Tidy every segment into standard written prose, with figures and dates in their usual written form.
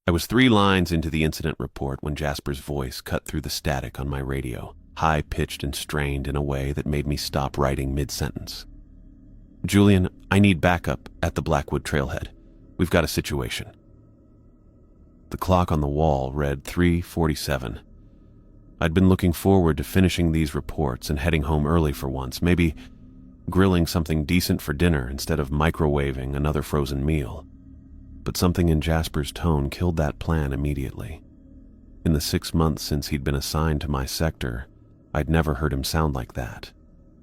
I was 3 lines into the incident report when Jasper's voice cut through the static on my radio, high-pitched and strained in a way that made me stop writing mid-sentence. "Julian, I need backup at the Blackwood trailhead. We've got a situation." The clock on the wall read 3:47. I'd been looking forward to finishing these reports and heading home early for once, maybe grilling something decent for dinner instead of microwaving another frozen meal. But something in Jasper's tone killed that plan immediately. In the 6 months since he'd been assigned to my sector, I'd never heard him sound like that.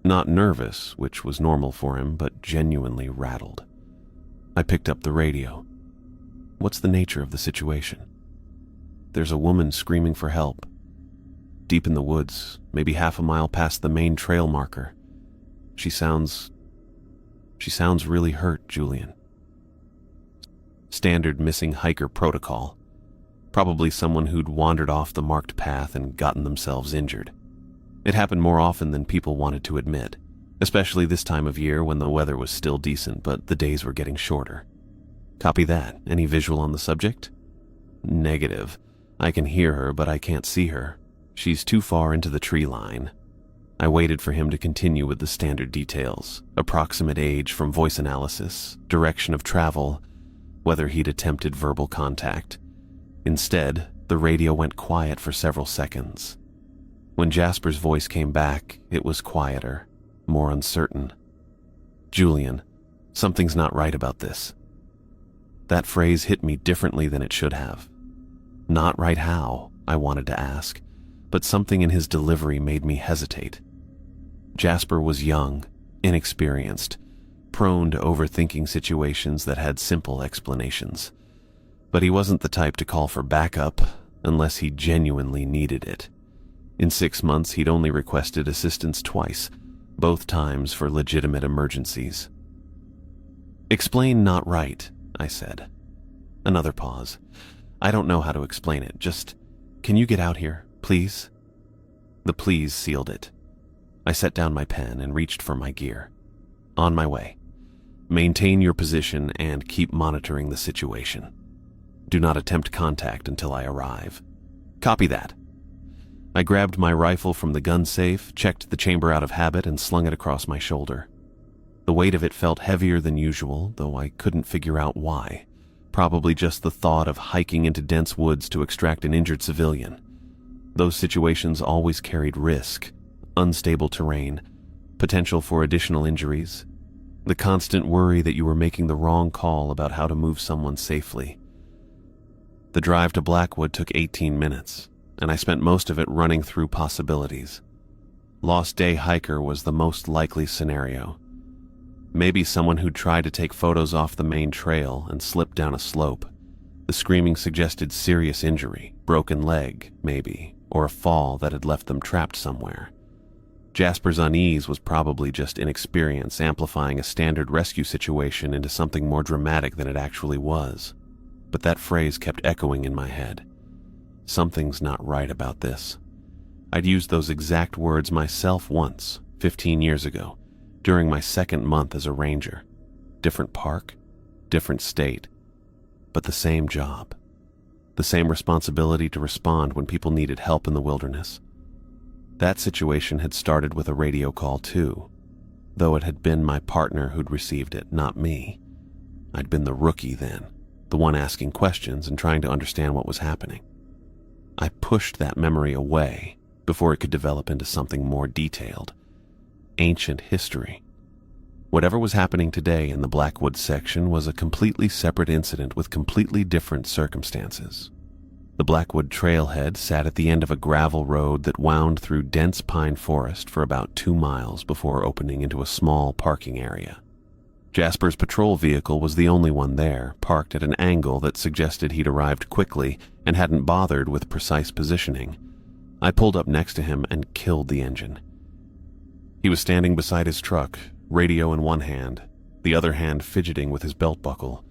Not nervous, which was normal for him, but genuinely rattled. I picked up the radio. "What's the nature of the situation?" "There's a woman screaming for help. Deep in the woods, maybe half a mile past the main trail marker. She sounds really hurt, Julian." Standard missing hiker protocol. Probably someone who'd wandered off the marked path and gotten themselves injured. It happened more often than people wanted to admit, especially this time of year when the weather was still decent, but the days were getting shorter. "Copy that. Any visual on the subject?" "Negative. I can hear her, but I can't see her. She's too far into the tree line." I waited for him to continue with the standard details: approximate age from voice analysis, direction of travel, whether he'd attempted verbal contact. Instead, the radio went quiet for several seconds. When Jasper's voice came back, it was quieter, more uncertain. "Julian, something's not right about this." That phrase hit me differently than it should have. Not right how, I wanted to ask, but something in his delivery made me hesitate. Jasper was young, inexperienced, prone to overthinking situations that had simple explanations. But he wasn't the type to call for backup unless he genuinely needed it. In 6 months, he'd only requested assistance twice, both times for legitimate emergencies. "Explain not right," I said. Another pause. "I don't know how to explain it. Just, can you get out here, please?" The please sealed it. I set down my pen and reached for my gear. "On my way. Maintain your position and keep monitoring the situation. Do not attempt contact until I arrive." "Copy that." I grabbed my rifle from the gun safe, checked the chamber out of habit, and slung it across my shoulder. The weight of it felt heavier than usual, though I couldn't figure out why. Probably just the thought of hiking into dense woods to extract an injured civilian. Those situations always carried risk, unstable terrain, potential for additional injuries, the constant worry that you were making the wrong call about how to move someone safely. The drive to Blackwood took 18 minutes, and I spent most of it running through possibilities. Lost day hiker was the most likely scenario. Maybe someone who'd tried to take photos off the main trail and slipped down a slope. The screaming suggested serious injury, broken leg, maybe, or a fall that had left them trapped somewhere. Jasper's unease was probably just inexperience amplifying a standard rescue situation into something more dramatic than it actually was. But that phrase kept echoing in my head. Something's not right about this. I'd used those exact words myself once, 15 years ago, during my 2nd month as a ranger. Different park, different state, but the same job. The same responsibility to respond when people needed help in the wilderness. That situation had started with a radio call too, though it had been my partner who'd received it, not me. I'd been the rookie then, the one asking questions and trying to understand what was happening. I pushed that memory away before it could develop into something more detailed. Ancient history. Whatever was happening today in the Blackwood section was a completely separate incident with completely different circumstances. The Blackwood trailhead sat at the end of a gravel road that wound through dense pine forest for about 2 miles before opening into a small parking area. Jasper's patrol vehicle was the only one there, parked at an angle that suggested he'd arrived quickly and hadn't bothered with precise positioning. I pulled up next to him and killed the engine. He was standing beside his truck, radio in one hand, the other hand fidgeting with his belt buckle.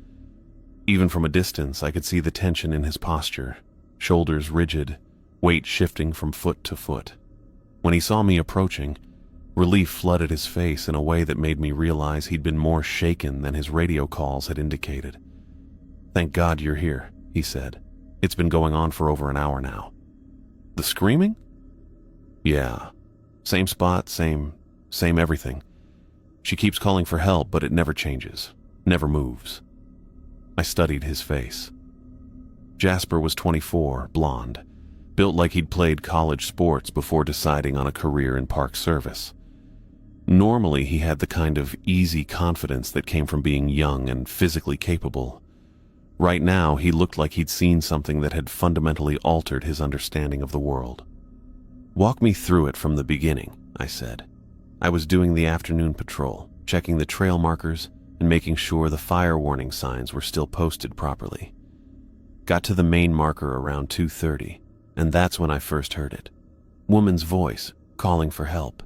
Even from a distance, I could see the tension in his posture, shoulders rigid, weight shifting from foot to foot. When he saw me approaching, relief flooded his face in a way that made me realize he'd been more shaken than his radio calls had indicated. "Thank God you're here," he said. It's been going on for over an hour now. The screaming? Yeah. Same spot, same everything. She keeps calling for help, but it never changes, never moves. I studied his face. Jasper was 24, blonde, built like he'd played college sports before deciding on a career in park service. Normally, he had the kind of easy confidence that came from being young and physically capable. Right now, he looked like he'd seen something that had fundamentally altered his understanding of the world. "Walk me through it from the beginning," I said. I was doing the afternoon patrol, checking the trail markers and making sure the fire warning signs were still posted properly. Got to the main marker around 2:30, and that's when I first heard it. Woman's voice, calling for help.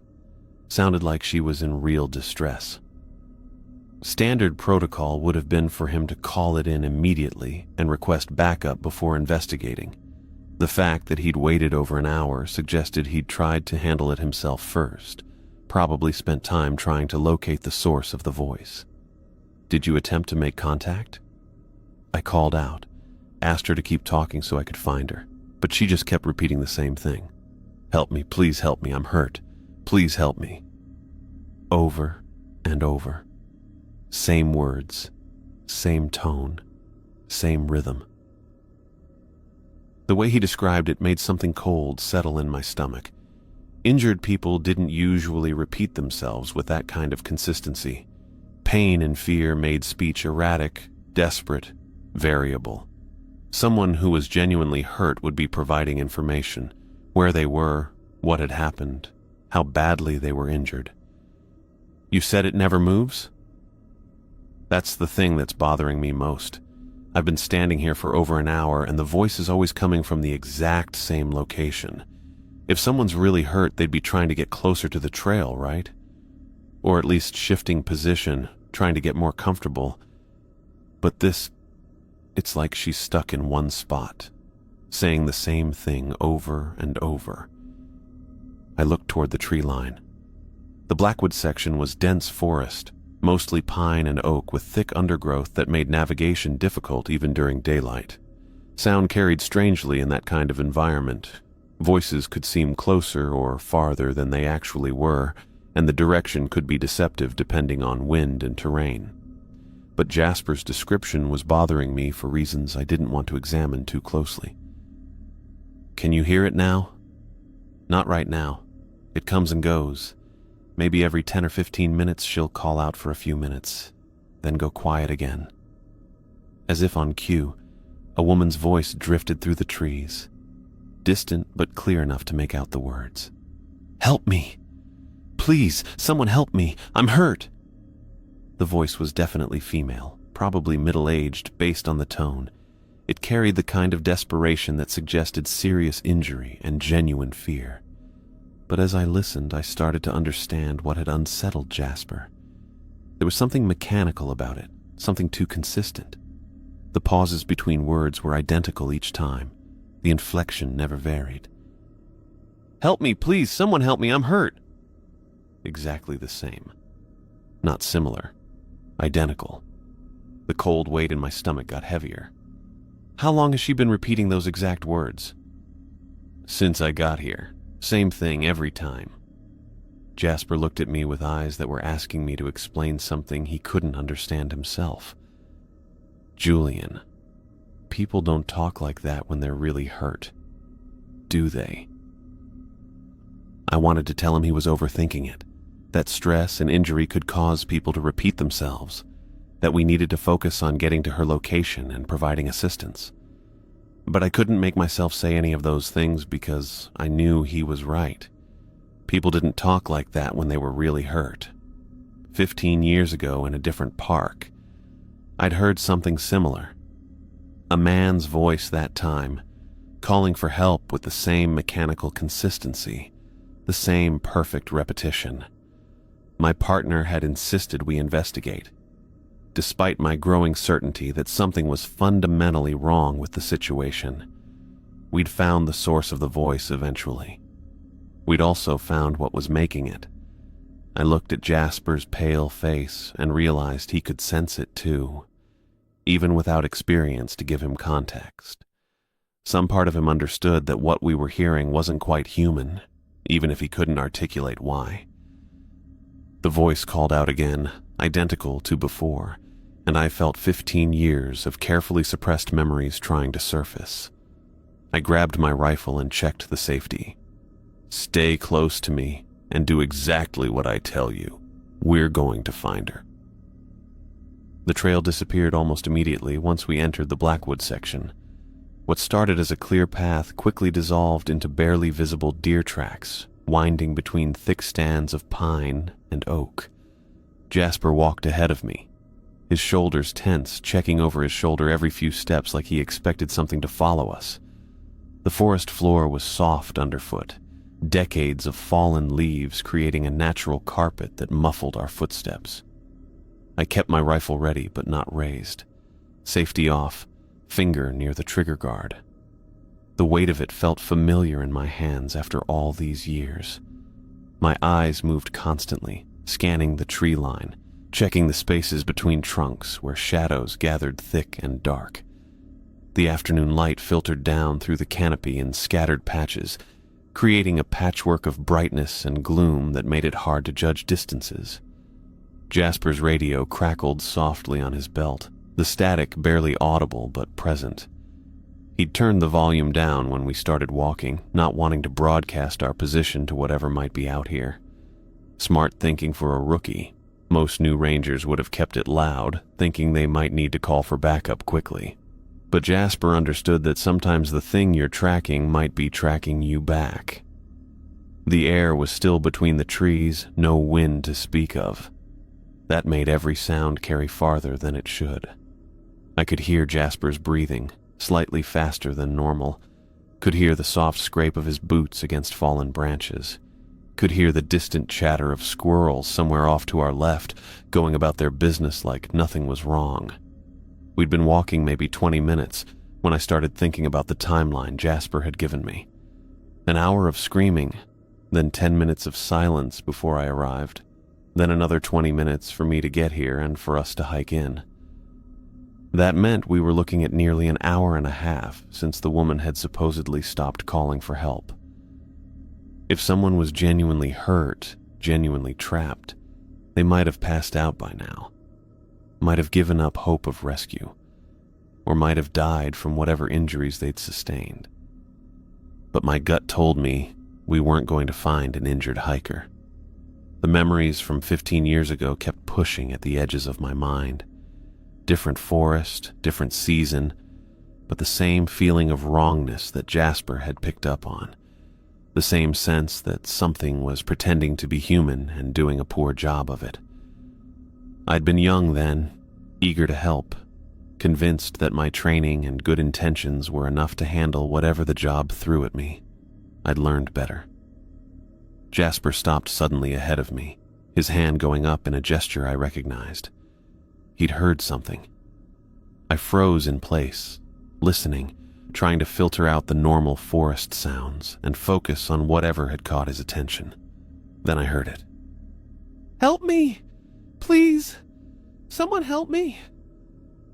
Sounded like she was in real distress. Standard protocol would have been for him to call it in immediately and request backup before investigating. The fact that he'd waited over an hour suggested he'd tried to handle it himself first, probably spent time trying to locate the source of the voice. "Did you attempt to make contact?" I called out, asked her to keep talking so I could find her, but she just kept repeating the same thing. "Help me, please help me, I'm hurt. Please help me." Over and over. Same words, same tone, same rhythm. The way he described it made something cold settle in my stomach. Injured people didn't usually repeat themselves with that kind of consistency. Pain and fear made speech erratic, desperate, variable. Someone who was genuinely hurt would be providing information, where they were, what had happened, how badly they were injured. "You said it never moves?" That's the thing that's bothering me most. I've been standing here for over an hour and the voice is always coming from the exact same location. If someone's really hurt, they'd be trying to get closer to the trail, right? Or at least shifting position, trying to get more comfortable. But it's like she's stuck in one spot, saying the same thing over and over. I looked toward the tree line. The Blackwood section was dense forest, mostly pine and oak with thick undergrowth that made navigation difficult even during daylight. Sound carried strangely in that kind of environment. Voices could seem closer or farther than they actually were, and the direction could be deceptive depending on wind and terrain. But Jasper's description was bothering me for reasons I didn't want to examine too closely. "Can you hear it now?" "Not right now. It comes and goes. Maybe every 10 or 15 minutes she'll call out for a few minutes, then go quiet again." As if on cue, a woman's voice drifted through the trees, distant but clear enough to make out the words. "Help me! Please, someone help me! I'm hurt!" The voice was definitely female, probably middle-aged based on the tone. It carried the kind of desperation that suggested serious injury and genuine fear. But as I listened, I started to understand what had unsettled Jasper. There was something mechanical about it, something too consistent. The pauses between words were identical each time. The inflection never varied. "Help me, please, someone help me, I'm hurt!" Exactly the same. Not similar. Identical. The cold weight in my stomach got heavier. How long has she been repeating those exact words? "Since I got here. Same thing every time." Jasper looked at me with eyes that were asking me to explain something he couldn't understand himself. "Julian, people don't talk like that when they're really hurt, do they?" I wanted to tell him he was overthinking it, that stress and injury could cause people to repeat themselves, that we needed to focus on getting to her location and providing assistance. But I couldn't make myself say any of those things because I knew he was right. People didn't talk like that when they were really hurt. 15 years ago in a different park, I'd heard something similar. A man's voice that time, calling for help with the same mechanical consistency, the same perfect repetition. My partner had insisted we investigate, despite my growing certainty that something was fundamentally wrong with the situation. We'd found the source of the voice eventually. We'd also found what was making it. I looked at Jasper's pale face and realized he could sense it too, even without experience to give him context. Some part of him understood that what we were hearing wasn't quite human, even if he couldn't articulate why. The voice called out again, identical to before, and I felt 15 years of carefully suppressed memories trying to surface. I grabbed my rifle and checked the safety. "Stay close to me and do exactly what I tell you. We're going to find her." The trail disappeared almost immediately once we entered the Blackwood section. What started as a clear path quickly dissolved into barely visible deer tracks, winding between thick stands of pine and oak. Jasper walked ahead of me, his shoulders tense, checking over his shoulder every few steps like he expected something to follow us. The forest floor was soft underfoot, decades of fallen leaves creating a natural carpet that muffled our footsteps. I kept my rifle ready but not raised, safety off, finger near the trigger guard. The weight of it felt familiar in my hands after all these years. My eyes moved constantly, scanning the tree line, checking the spaces between trunks where shadows gathered thick and dark. The afternoon light filtered down through the canopy in scattered patches, creating a patchwork of brightness and gloom that made it hard to judge distances. Jasper's radio crackled softly on his belt, the static barely audible but present. He'd turned the volume down when we started walking, not wanting to broadcast our position to whatever might be out here. Smart thinking for a rookie. Most new rangers would have kept it loud, thinking they might need to call for backup quickly. But Jasper understood that sometimes the thing you're tracking might be tracking you back. The air was still between the trees, no wind to speak of. That made every sound carry farther than it should. I could hear Jasper's breathing, slightly faster than normal, could hear the soft scrape of his boots against fallen branches, could hear the distant chatter of squirrels somewhere off to our left, going about their business like nothing was wrong. We'd been walking maybe 20 minutes when I started thinking about the timeline Jasper had given me. An hour of screaming, then 10 minutes of silence before I arrived, then another 20 minutes for me to get here and for us to hike in. That meant we were looking at nearly an hour and a half since the woman had supposedly stopped calling for help. If someone was genuinely hurt, genuinely trapped, they might have passed out by now, might have given up hope of rescue, or might have died from whatever injuries they'd sustained. But my gut told me we weren't going to find an injured hiker. The memories from 15 years ago kept pushing at the edges of my mind. Different forest, different season, but the same feeling of wrongness that Jasper had picked up on. The same sense that something was pretending to be human and doing a poor job of it. I'd been young then, eager to help, convinced that my training and good intentions were enough to handle whatever the job threw at me. I'd learned better. Jasper stopped suddenly ahead of me, his hand going up in a gesture I recognized. He'd heard something. I froze in place, listening, trying to filter out the normal forest sounds and focus on whatever had caught his attention. Then I heard it. "Help me! Please! Someone help me!"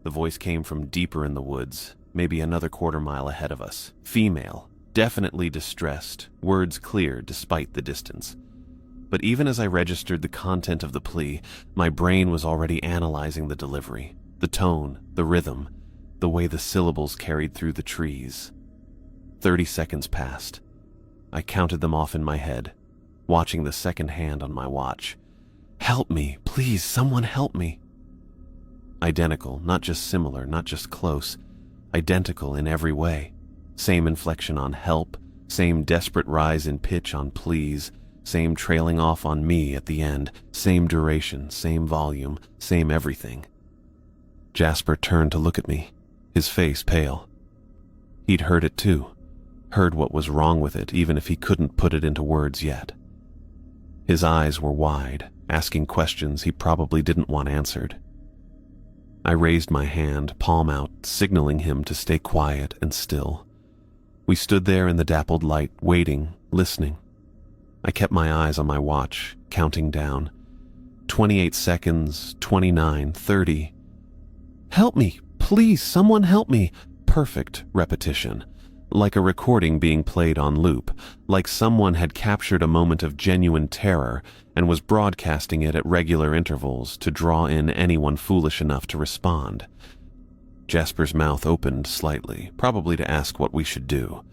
The voice came from deeper in the woods, maybe another quarter-mile ahead of us. Female, definitely distressed, words clear despite the distance. But even as I registered the content of the plea, my brain was already analyzing the delivery, the tone, the rhythm, the way the syllables carried through the trees. 30 seconds passed. I counted them off in my head, watching the second hand on my watch. "Help me, please, someone help me." Identical, not just similar, not just close. Identical in every way. Same inflection on help, same desperate rise in pitch on please, same trailing off on me at the end, same duration, same volume, same everything. Jasper turned to look at me, his face pale. He'd heard it too, heard what was wrong with it even if he couldn't put it into words yet. His eyes were wide, asking questions he probably didn't want answered. I raised my hand, palm out, signaling him to stay quiet and still. We stood there in the dappled light, waiting, listening. I kept my eyes on my watch, counting down. 28 seconds, 29, 30. "Help me, please, someone help me." Perfect repetition. like a recording being played on loop, like someone had captured a moment of genuine terror and was broadcasting it at regular intervals to draw in anyone foolish enough to respond. Jasper's mouth opened slightly, probably to ask what we should do,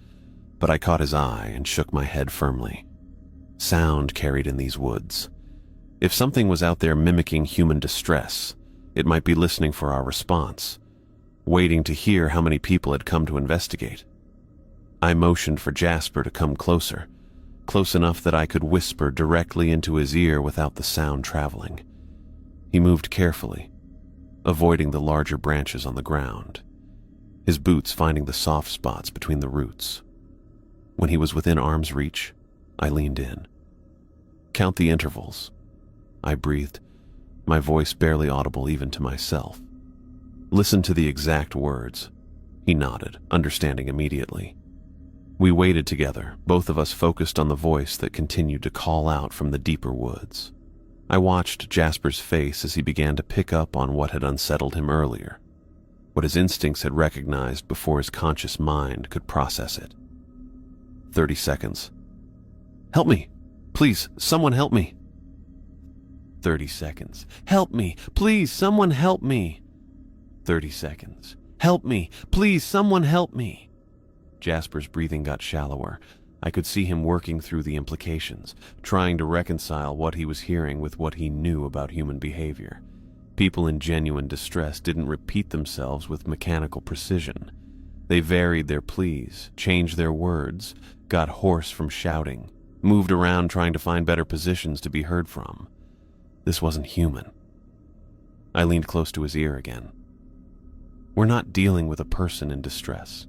but I caught his eye and shook my head firmly. Sound carried in these woods. If something was out there mimicking human distress, it might be listening for our response, waiting to hear how many people had come to investigate. I motioned for Jasper to come closer, close enough that I could whisper directly into his ear without the sound traveling. He moved carefully, avoiding the larger branches on the ground, his boots finding the soft spots between the roots. When he was within arm's reach, I leaned in. "Count the intervals," I breathed, my voice barely audible even to myself. "Listen to the exact words." He nodded, understanding immediately. We waited together, both of us focused on the voice that continued to call out from the deeper woods. I watched Jasper's face as he began to pick up on what had unsettled him earlier, what his instincts had recognized before his conscious mind could process it. 30 seconds. "Help me! Please, someone help me!" 30 seconds. "Help me! Please, someone help me!" 30 seconds. "Help me! Please, someone help me!" Jasper's breathing got shallower. I could see him working through the implications, trying to reconcile what he was hearing with what he knew about human behavior. People in genuine distress didn't repeat themselves with mechanical precision. They varied their pleas, changed their words, got hoarse from shouting, moved around trying to find better positions to be heard from. This wasn't human. I leaned close to his ear again. "We're not dealing with a person in distress."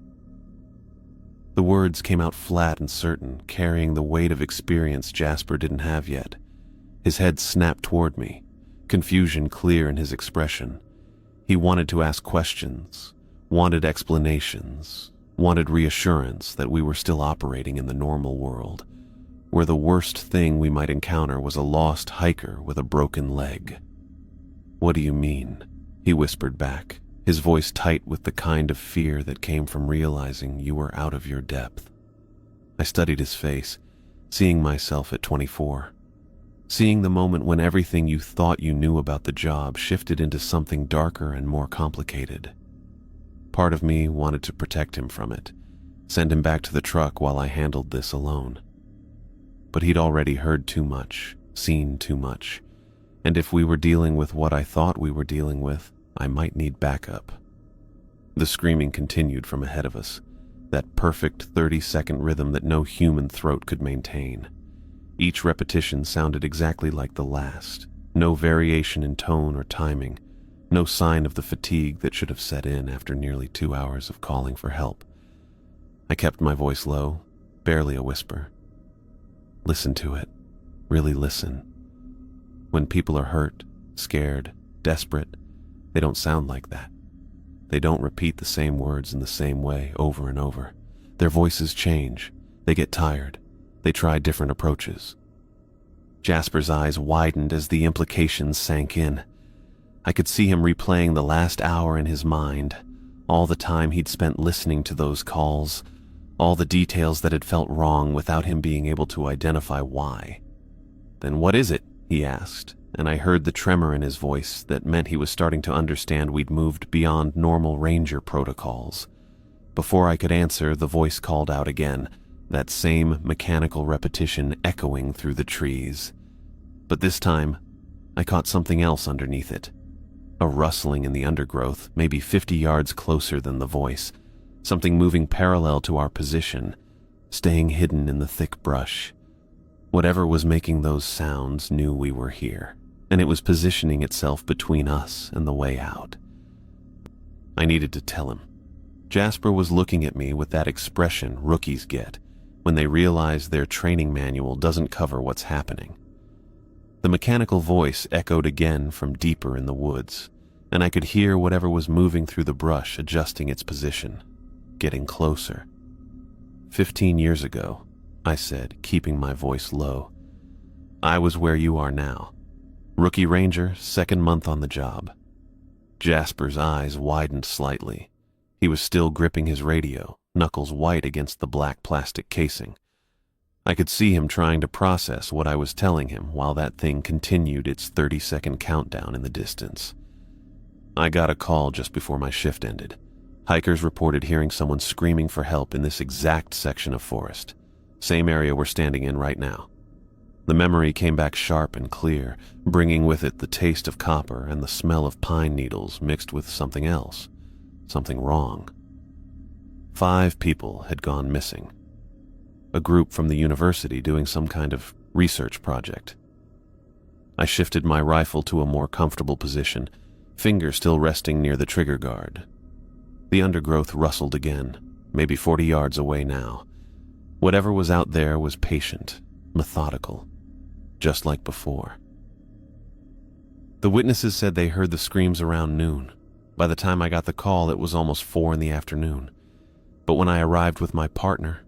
The words came out flat and certain, carrying the weight of experience Jasper didn't have yet. His head snapped toward me, confusion clear in his expression. He wanted to ask questions, wanted explanations, wanted reassurance that we were still operating in the normal world, where the worst thing we might encounter was a lost hiker with a broken leg. "What do you mean?" he whispered back, his voice tight with the kind of fear that came from realizing you were out of your depth. I studied his face, seeing myself at 24, seeing the moment when everything you thought you knew about the job shifted into something darker and more complicated. Part of me wanted to protect him from it, send him back to the truck while I handled this alone. But he'd already heard too much, seen too much, and if we were dealing with what I thought we were dealing with, I might need backup. The screaming continued from ahead of us, that perfect 30-second rhythm that no human throat could maintain. Each repetition sounded exactly like the last, no variation in tone or timing, no sign of the fatigue that should have set in after nearly 2 hours of calling for help. I kept my voice low, barely a whisper. Listen to it. Really listen. When people are hurt, scared, desperate, they don't sound like that. They don't repeat the same words in the same way over and over. Their voices change. They get tired. They try different approaches. Jasper's eyes widened as the implications sank in. I could see him replaying the last hour in his mind, all the time he'd spent listening to those calls, all the details that had felt wrong without him being able to identify why. "Then what is it?" he asked, and I heard the tremor in his voice that meant he was starting to understand we'd moved beyond normal ranger protocols. Before I could answer, the voice called out again, that same mechanical repetition echoing through the trees. But this time, I caught something else underneath it. A rustling in the undergrowth, maybe 50 yards closer than the voice, something moving parallel to our position, staying hidden in the thick brush. Whatever was making those sounds knew we were here, and it was positioning itself between us and the way out. I needed to tell him. Jasper was looking at me with that expression rookies get when they realize their training manual doesn't cover what's happening. The mechanical voice echoed again from deeper in the woods, and I could hear whatever was moving through the brush adjusting its position, getting closer. 15 years ago, I said, keeping my voice low, I was where you are now. Rookie ranger, 2nd month on the job. Jasper's eyes widened slightly. He was still gripping his radio, knuckles white against the black plastic casing. I could see him trying to process what I was telling him while that thing continued its 30-second countdown in the distance. I got a call just before my shift ended. Hikers reported hearing someone screaming for help in this exact section of forest, same area we're standing in right now. The memory came back sharp and clear, bringing with it the taste of copper and the smell of pine needles mixed with something else, something wrong. 5 people had gone missing. A group from the university doing some kind of research project. I shifted my rifle to a more comfortable position, finger still resting near the trigger guard. The undergrowth rustled again, maybe 40 yards away now. Whatever was out there was patient, methodical, just like before. The witnesses said they heard the screams around noon. By the time I got the call, it was almost 4 in the afternoon. But when I arrived with my partner,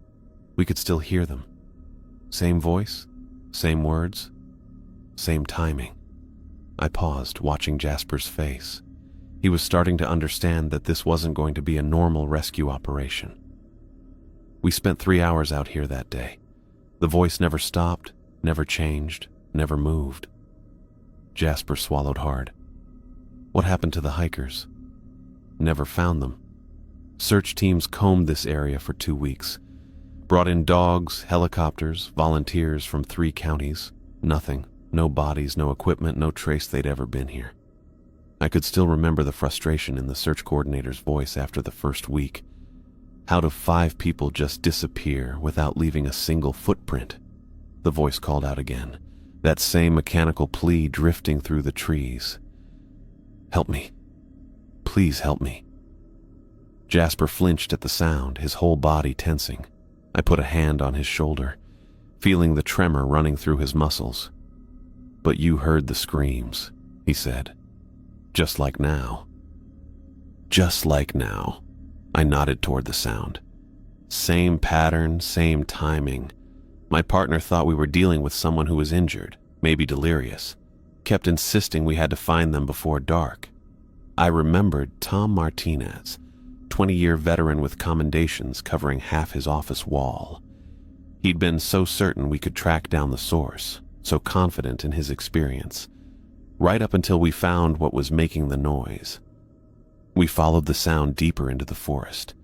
we could still hear them. Same voice, same words, same timing. I paused, watching Jasper's face. He was starting to understand that this wasn't going to be a normal rescue operation. We spent 3 hours out here that day. The voice never stopped, never changed, never moved. Jasper swallowed hard. What happened to the hikers? Never found them. Search teams combed this area for 2 weeks. Brought in dogs, helicopters, volunteers from 3 counties. Nothing. No bodies, no equipment, no trace they'd ever been here. I could still remember the frustration in the search coordinator's voice after the first week. How do 5 people just disappear without leaving a single footprint? The voice called out again, that same mechanical plea drifting through the trees. Help me. Please help me. Jasper flinched at the sound, his whole body tensing. I put a hand on his shoulder, feeling the tremor running through his muscles. But you heard the screams, he said. Just like now. Just like now. I nodded toward the sound. Same pattern, same timing. My partner thought we were dealing with someone who was injured, maybe delirious. Kept insisting we had to find them before dark. I remembered Tom Martinez, 20-year veteran with commendations covering half his office wall. He'd been so certain we could track down the source, so confident in his experience, right up until we found what was making the noise. We followed the sound deeper into the forest.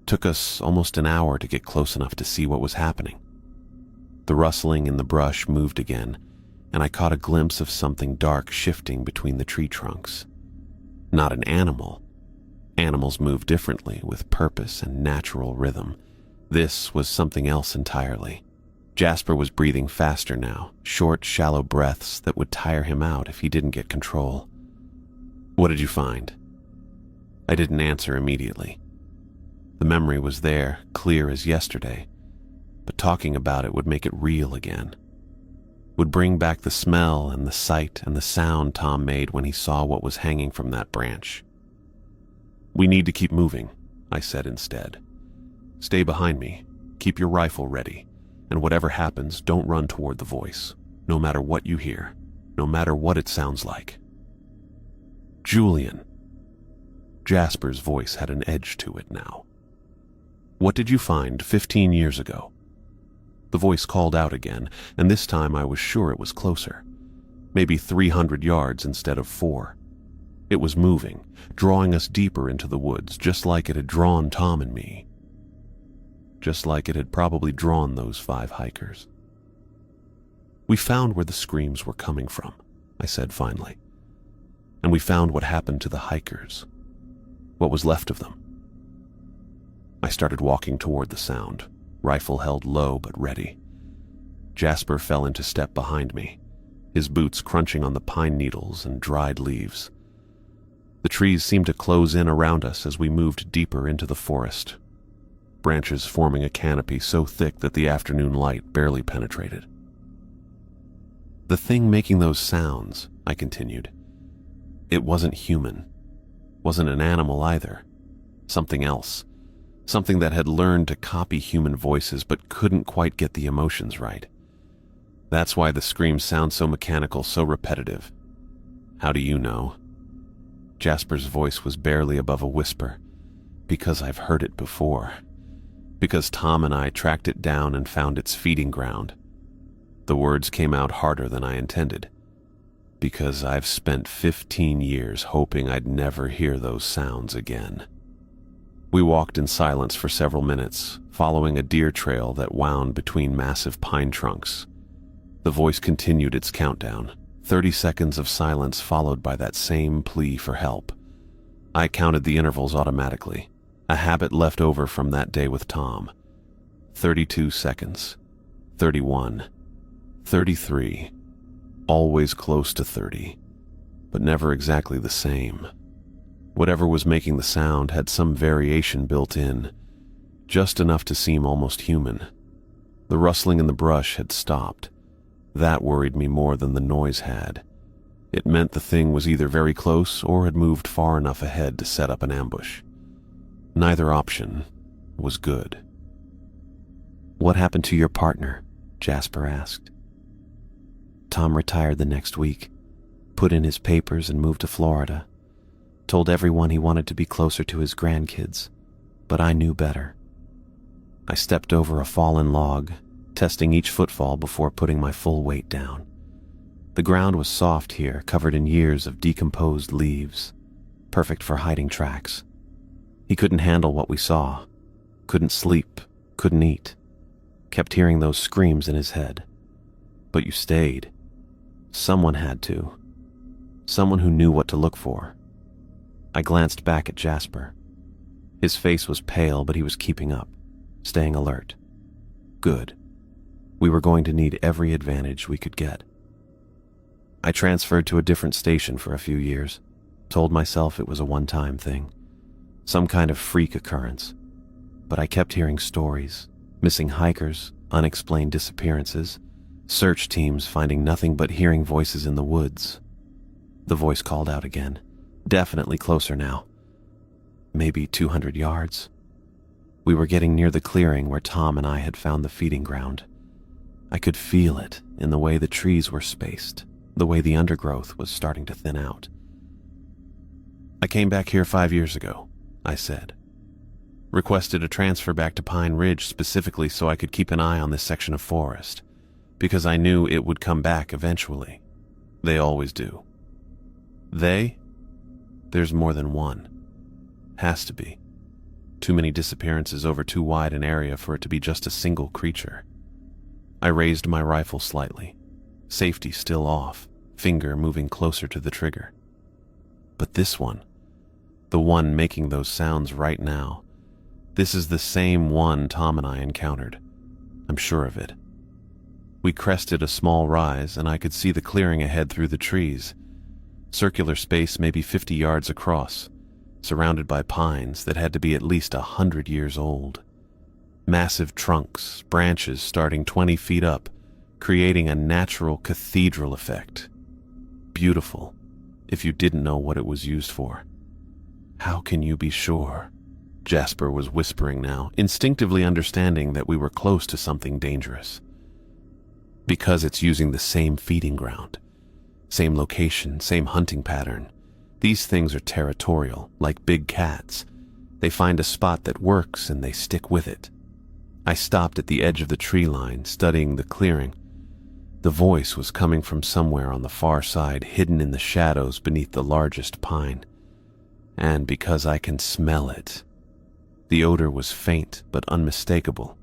Took us almost an hour to get close enough to see what was happening. The rustling in the brush moved again, and I caught a glimpse of something dark shifting between the tree trunks. Not an animal. Animals move differently, with purpose and natural rhythm. This was something else entirely. Jasper was breathing faster now, short, shallow breaths that would tire him out if he didn't get control. What did you find? I didn't answer immediately. The memory was there, clear as yesterday, but talking about it would make it real again. Would bring back the smell and the sight and the sound Tom made when he saw what was hanging from that branch. We need to keep moving, I said instead. Stay behind me, keep your rifle ready, and whatever happens, don't run toward the voice, no matter what you hear, no matter what it sounds like. Julian. Jasper's voice had an edge to it now. What did you find 15 years ago? The voice called out again, and this time I was sure it was closer. Maybe 300 yards instead of 4. It was moving, drawing us deeper into the woods, just like it had drawn Tom and me. Just like it had probably drawn those 5 hikers. We found where the screams were coming from, I said finally. And we found what happened to the hikers. What was left of them. I started walking toward the sound, rifle held low but ready. Jasper fell into step behind me, his boots crunching on the pine needles and dried leaves. The trees seemed to close in around us as we moved deeper into the forest, branches forming a canopy so thick that the afternoon light barely penetrated. The thing making those sounds, I continued, it wasn't human. Wasn't an animal either. Something else. Something that had learned to copy human voices but couldn't quite get the emotions right. That's why the screams sound so mechanical, so repetitive. How do you know? Jasper's voice was barely above a whisper. Because I've heard it before. because Tom and I tracked it down and found its feeding ground. The words came out harder than I intended, because I've spent 15 years hoping I'd never hear those sounds again. We walked in silence for several minutes, following a deer trail that wound between massive pine trunks. The voice continued its countdown, 30 seconds of silence followed by that same plea for help. I counted the intervals automatically, a habit left over from that day with Tom. 32 seconds, 31, 33, always close to 30, but never exactly the same. Whatever was making the sound had some variation built in, just enough to seem almost human. The rustling in the brush had stopped. That worried me more than the noise had. It meant the thing was either very close or had moved far enough ahead to set up an ambush. Neither option was good. "What happened to your partner?" Jasper asked. "Tom retired the next week, put in his papers and moved to Florida. Told everyone he wanted to be closer to his grandkids, but I knew better. I stepped over a fallen log, testing each footfall before putting my full weight down. The ground was soft here, covered in years of decomposed leaves, perfect for hiding tracks. He couldn't handle what we saw, couldn't sleep, couldn't eat, kept hearing those screams in his head. But you stayed. Someone had to. Someone who knew what to look for." I glanced back at Jasper. His face was pale, but he was keeping up, staying alert. Good. We were going to need every advantage we could get. I transferred to a different station for a few years, told myself it was a one-time thing, some kind of freak occurrence. But I kept hearing stories, missing hikers, unexplained disappearances, search teams finding nothing but hearing voices in the woods. The voice called out again, definitely closer now. Maybe 200 yards. We were getting near the clearing where Tom and I had found the feeding ground. I could feel it in the way the trees were spaced, the way the undergrowth was starting to thin out. "I came back here 5 years ago," I said. "Requested a transfer back to Pine Ridge specifically so I could keep an eye on this section of forest, because I knew it would come back eventually. They always do." "They?" There's more than one. Has to be. Too many disappearances over too wide an area for it to be just a single creature. I raised my rifle slightly, safety still off, finger moving closer to the trigger. But this one, the one making those sounds right now, this is the same one Tom and I encountered. I'm sure of it. We crested a small rise, and I could see the clearing ahead through the trees. Circular space maybe 50 yards across, surrounded by pines that had to be at least 100 years old. Massive trunks, branches starting 20 feet up, creating a natural cathedral effect. Beautiful, if you didn't know what it was used for. "How can you be sure?" Jasper was whispering now, instinctively understanding that we were close to something dangerous. "Because it's using the same feeding ground. Same location, same hunting pattern. These things are territorial, like big cats. They find a spot that works and they stick with it." I stopped at the edge of the tree line, studying the clearing. The voice was coming from somewhere on the far side, hidden in the shadows beneath the largest pine. And because I can smell it, the odor was faint but unmistakable,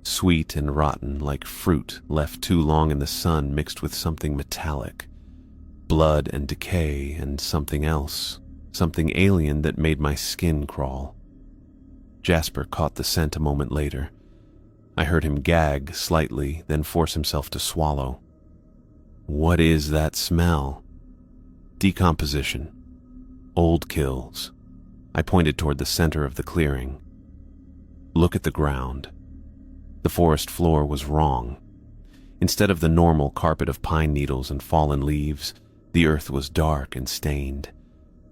sweet and rotten like fruit left too long in the sun mixed with something metallic. Blood and decay and something else, something alien that made my skin crawl. Jasper caught the scent a moment later. I heard him gag slightly, then force himself to swallow. "What is that smell?" "Decomposition. Old kills." I pointed toward the center of the clearing. "Look at the ground." The forest floor was wrong. Instead of the normal carpet of pine needles and fallen leaves, the earth was dark and stained.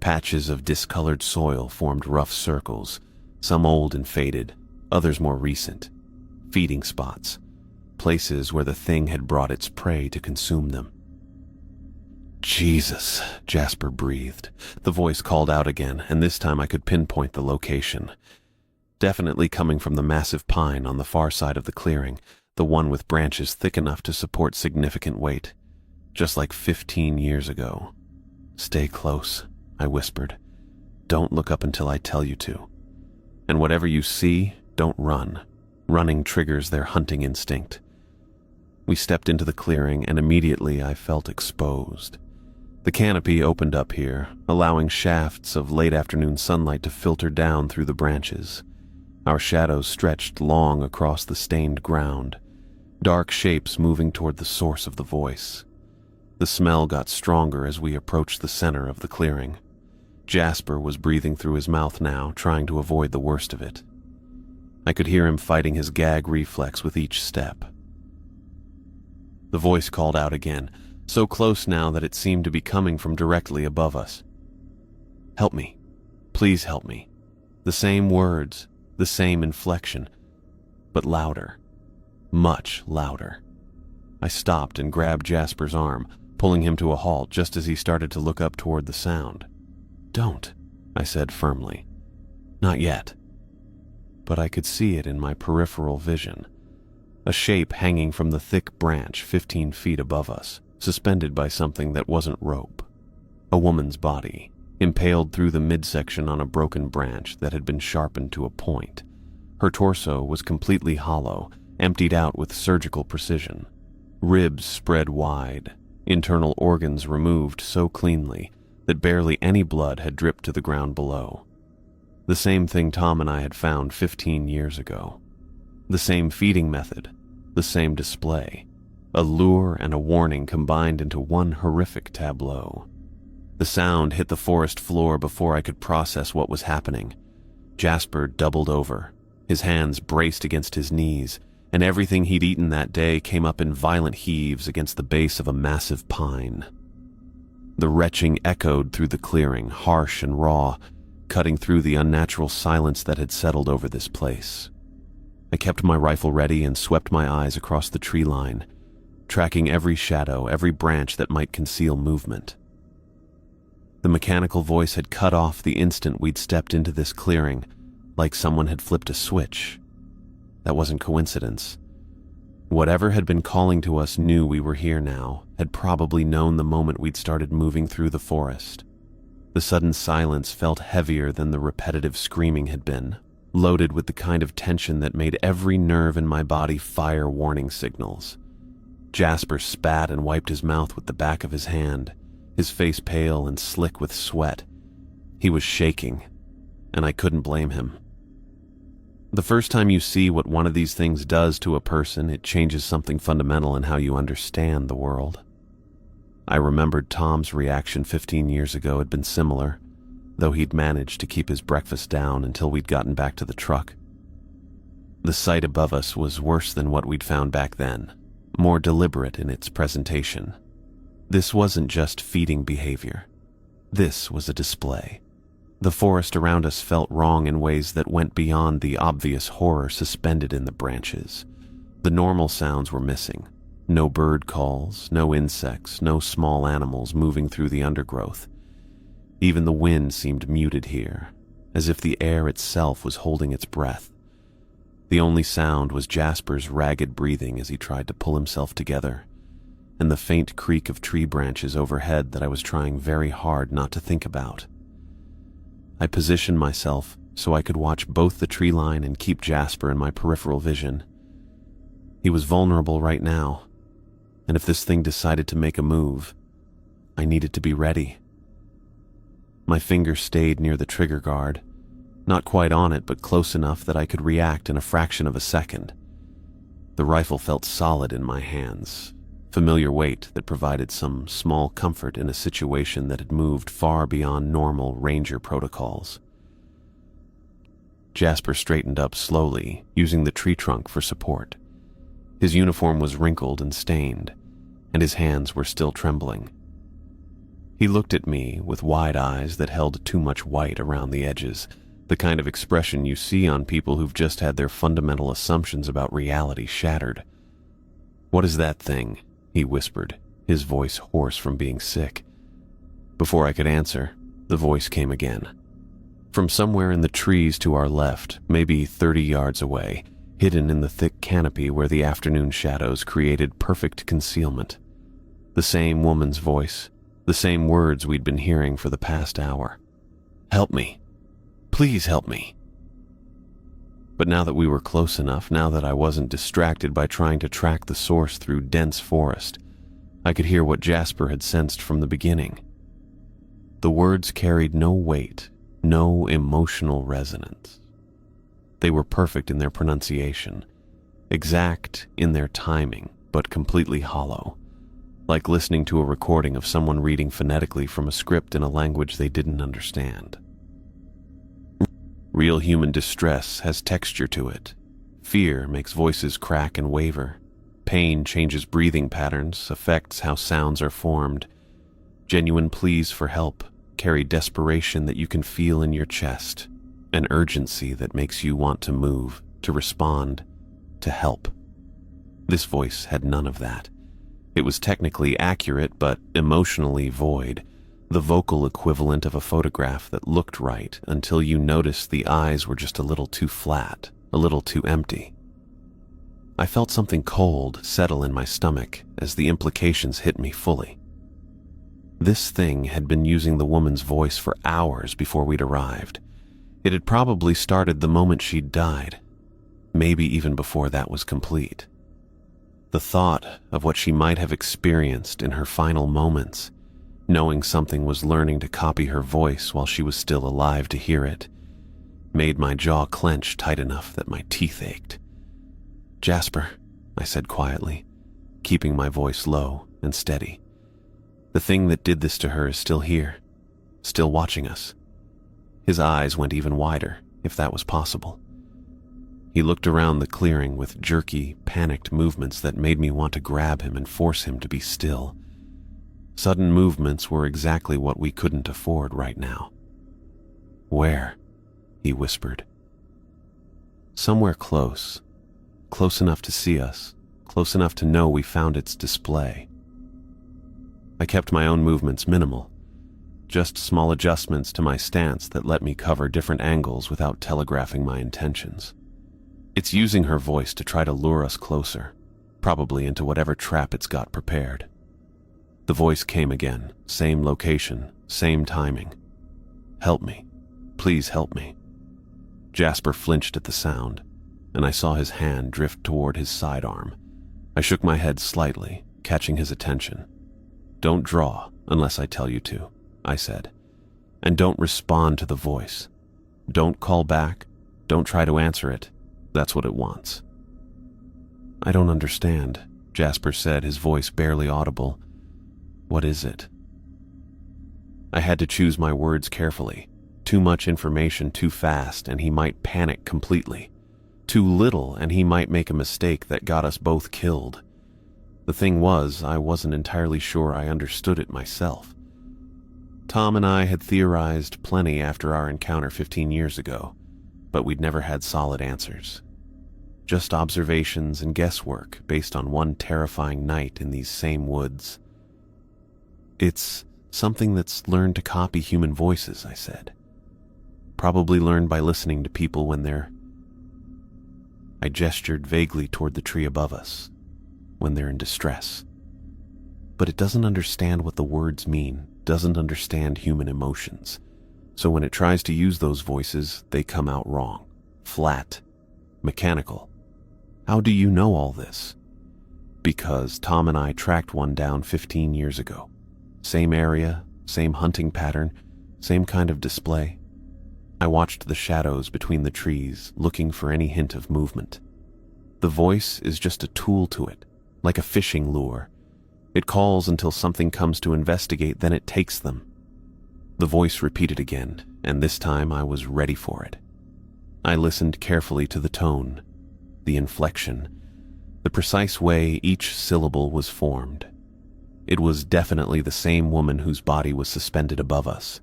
Patches of discolored soil formed rough circles, some old and faded, others more recent. Feeding spots, places where the thing had brought its prey to consume them. "Jesus," Jasper breathed. The voice called out again, and this time I could pinpoint the location. definitely coming from the massive pine on the far side of the clearing, the one with branches thick enough to support significant weight, just like 15 years ago. "Stay close," I whispered. "Don't look up until I tell you to. And whatever you see, don't run. Running triggers their hunting instinct." We stepped into the clearing, and immediately I felt exposed. The canopy opened up here, allowing shafts of late-afternoon sunlight to filter down through the branches. Our shadows stretched long across the stained ground, dark shapes moving toward the source of the voice. The smell got stronger as we approached the center of the clearing. Jasper was breathing through his mouth now, trying to avoid the worst of it. I could hear him fighting his gag reflex with each step. The voice called out again, so close now that it seemed to be coming from directly above us. "Help me. Please help me." The same words, the same inflection, but louder. Much louder. I stopped and grabbed Jasper's arm, pulling him to a halt just as he started to look up toward the sound. "Don't," I said firmly. "Not yet." But I could see it in my peripheral vision. A shape hanging from the thick branch 15 feet above us, suspended by something that wasn't rope. A woman's body, impaled through the midsection on a broken branch that had been sharpened to a point. Her torso was completely hollow, emptied out with surgical precision. Ribs spread wide, internal organs removed so cleanly that barely any blood had dripped to the ground below. The same thing Tom and I had found 15 years ago. The same feeding method, the same display. A lure and a warning combined into one horrific tableau. The sound hit the forest floor before I could process what was happening. Jasper doubled over, his hands braced against his knees, and everything he'd eaten that day came up in violent heaves against the base of a massive pine. The retching echoed through the clearing, harsh and raw, cutting through the unnatural silence that had settled over this place. I kept my rifle ready and swept my eyes across the tree line, tracking every shadow, every branch that might conceal movement. The mechanical voice had cut off the instant we'd stepped into this clearing, like someone had flipped a switch. That wasn't coincidence. Whatever had been calling to us knew we were here now, had probably known the moment we'd started moving through the forest. The sudden silence felt heavier than the repetitive screaming had been, loaded with the kind of tension that made every nerve in my body fire warning signals. Jasper spat and wiped his mouth with the back of his hand, his face pale and slick with sweat. He was shaking, and I couldn't blame him. The first time you see what one of these things does to a person, it changes something fundamental in how you understand the world. I remembered Tom's reaction 15 years ago had been similar, though he'd managed to keep his breakfast down until we'd gotten back to the truck. The sight above us was worse than what we'd found back then, more deliberate in its presentation. This wasn't just feeding behavior. This was a display. The forest around us felt wrong in ways that went beyond the obvious horror suspended in the branches. The normal sounds were missing. No bird calls, no insects, no small animals moving through the undergrowth. Even the wind seemed muted here, as if the air itself was holding its breath. The only sound was Jasper's ragged breathing as he tried to pull himself together, and the faint creak of tree branches overhead that I was trying very hard not to think about. I positioned myself so I could watch both the tree line and keep Jasper in my peripheral vision. He was vulnerable right now, and if this thing decided to make a move, I needed to be ready. My finger stayed near the trigger guard, not quite on it, but close enough that I could react in a fraction of a second. The rifle felt solid in my hands, familiar weight that provided some small comfort in a situation that had moved far beyond normal ranger protocols. Jasper straightened up slowly, using the tree trunk for support. His uniform was wrinkled and stained, and his hands were still trembling. He looked at me with wide eyes that held too much white around the edges, the kind of expression you see on people who've just had their fundamental assumptions about reality shattered. "What is that thing?" he whispered, his voice hoarse from being sick. Before I could answer, the voice came again. From somewhere in the trees to our left, maybe 30 yards away, hidden in the thick canopy where the afternoon shadows created perfect concealment. The same woman's voice, the same words we'd been hearing for the past hour. "Help me. Please help me." But now that we were close enough, now that I wasn't distracted by trying to track the source through dense forest, I could hear what Jasper had sensed from the beginning. The words carried no weight, no emotional resonance. They were perfect in their pronunciation, exact in their timing, but completely hollow, like listening to a recording of someone reading phonetically from a script in a language they didn't understand. Real human distress has texture to it. Fear makes voices crack and waver. Pain changes breathing patterns, affects how sounds are formed. Genuine pleas for help carry desperation that you can feel in your chest, an urgency that makes you want to move, to respond, to help. This voice had none of that. It was technically accurate, but emotionally void, the vocal equivalent of a photograph that looked right until you noticed the eyes were just a little too flat, a little too empty. I felt something cold settle in my stomach as the implications hit me fully. This thing had been using the woman's voice for hours before we'd arrived. It had probably started the moment she'd died, maybe even before that was complete. The thought of what she might have experienced in her final moments, knowing something was learning to copy her voice while she was still alive to hear it, made my jaw clench tight enough that my teeth ached. "Jasper," I said quietly, keeping my voice low and steady. "The thing that did this to her is still here, still watching us." His eyes went even wider, if that was possible. He looked around the clearing with jerky, panicked movements that made me want to grab him and force him to be still. Sudden movements were exactly what we couldn't afford right now. "Where?" he whispered. "Somewhere close. Close enough to see us, close enough to know we found its display." I kept my own movements minimal, just small adjustments to my stance that let me cover different angles without telegraphing my intentions. It's using her voice to try to lure us closer, probably into whatever trap it's got prepared. The voice came again, same location, same timing. "Help me. Please help me." Jasper flinched at the sound, and I saw his hand drift toward his sidearm. I shook my head slightly, catching his attention. "Don't draw unless I tell you to," I said. "And don't respond to the voice. Don't call back. Don't try to answer it. That's what it wants." "I don't understand," Jasper said, his voice barely audible. "What is it?" I had to choose my words carefully. Too much information too fast, and he might panic completely. Too little, and he might make a mistake that got us both killed. The thing was, I wasn't entirely sure I understood it myself. Tom and I had theorized plenty after our encounter 15 years ago, but we'd never had solid answers. Just observations and guesswork based on one terrifying night in these same woods. "It's something that's learned to copy human voices," I said. "Probably learned by listening to people when they're..." I gestured vaguely toward the tree above us. "When they're in distress. But it doesn't understand what the words mean, doesn't understand human emotions. So when it tries to use those voices, they come out wrong, flat, mechanical." "How do you know all this?" "Because Tom and I tracked one down 15 years ago. Same area, same hunting pattern, same kind of display." I watched the shadows between the trees, looking for any hint of movement. The voice is just a tool to it, like a fishing lure. It calls until something comes to investigate, then it takes them. The voice repeated again, and this time I was ready for it. I listened carefully to the tone, the inflection, the precise way each syllable was formed. It was definitely the same woman whose body was suspended above us.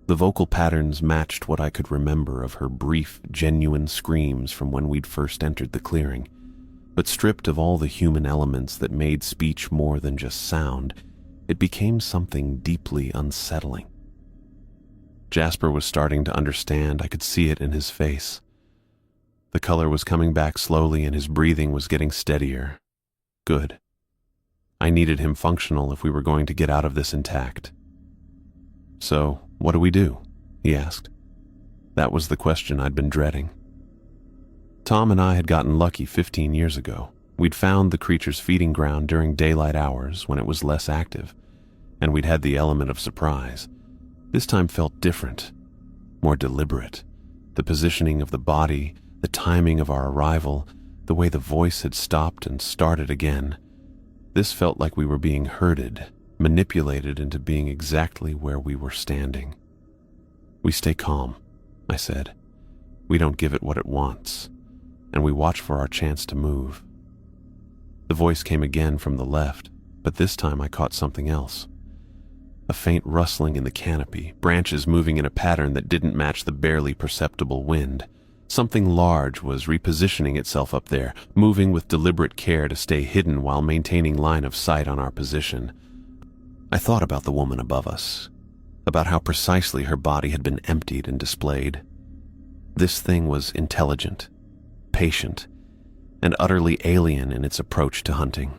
The vocal patterns matched what I could remember of her brief, genuine screams from when we'd first entered the clearing, but stripped of all the human elements that made speech more than just sound, it became something deeply unsettling. Jasper was starting to understand. I could see it in his face. The color was coming back slowly and his breathing was getting steadier. Good. I needed him functional if we were going to get out of this intact. "So, what do we do?" he asked. That was the question I'd been dreading. Tom and I had gotten lucky 15 years ago. We'd found the creature's feeding ground during daylight hours when it was less active, and we'd had the element of surprise. This time felt different, more deliberate. The positioning of the body, the timing of our arrival, the way the voice had stopped and started again. This felt like we were being herded, manipulated into being exactly where we were standing. "We stay calm," I said. "We don't give it what it wants, and we watch for our chance to move." The voice came again from the left, but this time I caught something else. A faint rustling in the canopy, branches moving in a pattern that didn't match the barely perceptible wind. Something large was repositioning itself up there, moving with deliberate care to stay hidden while maintaining line of sight on our position. I thought about the woman above us, about how precisely her body had been emptied and displayed. This thing was intelligent, patient, and utterly alien in its approach to hunting.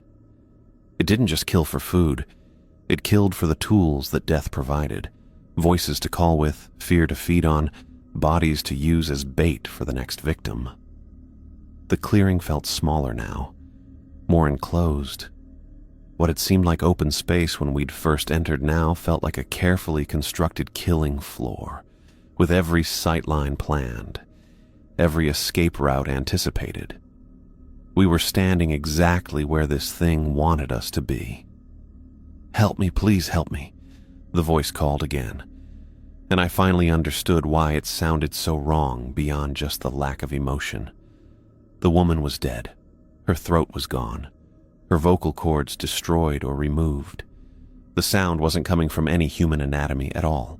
It didn't just kill for food, it killed for the tools that death provided. Voices to call with, fear to feed on, bodies to use as bait for the next victim. The clearing felt smaller now, more enclosed. What had seemed like open space when we'd first entered now felt like a carefully constructed killing floor, with every sightline planned, every escape route anticipated. We were standing exactly where this thing wanted us to be. "Help me, please help me," the voice called again, and I finally understood why it sounded so wrong beyond just the lack of emotion. The woman was dead. Her throat was gone, her vocal cords destroyed or removed. The sound wasn't coming from any human anatomy at all.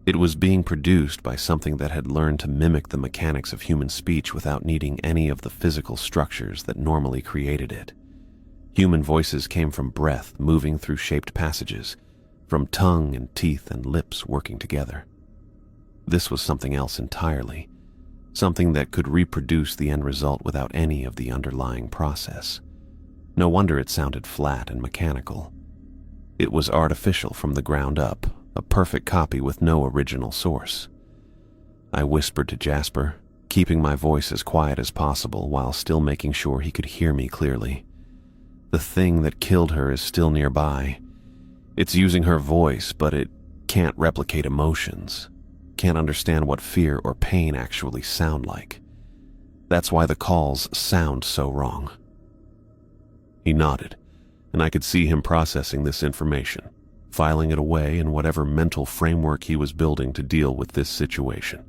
It was being produced by something that had learned to mimic the mechanics of human speech without needing any of the physical structures that normally created it. Human voices came from breath moving through shaped passages, from tongue and teeth and lips working together. This was something else entirely, something that could reproduce the end result without any of the underlying process. No wonder it sounded flat and mechanical. It was artificial from the ground up, a perfect copy with no original source. I whispered to Jasper, keeping my voice as quiet as possible while still making sure he could hear me clearly. The thing that killed her is still nearby. It's using her voice, but it can't replicate emotions, can't understand what fear or pain actually sound like. That's why the calls sound so wrong. He nodded, and I could see him processing this information, filing it away in whatever mental framework he was building to deal with this situation.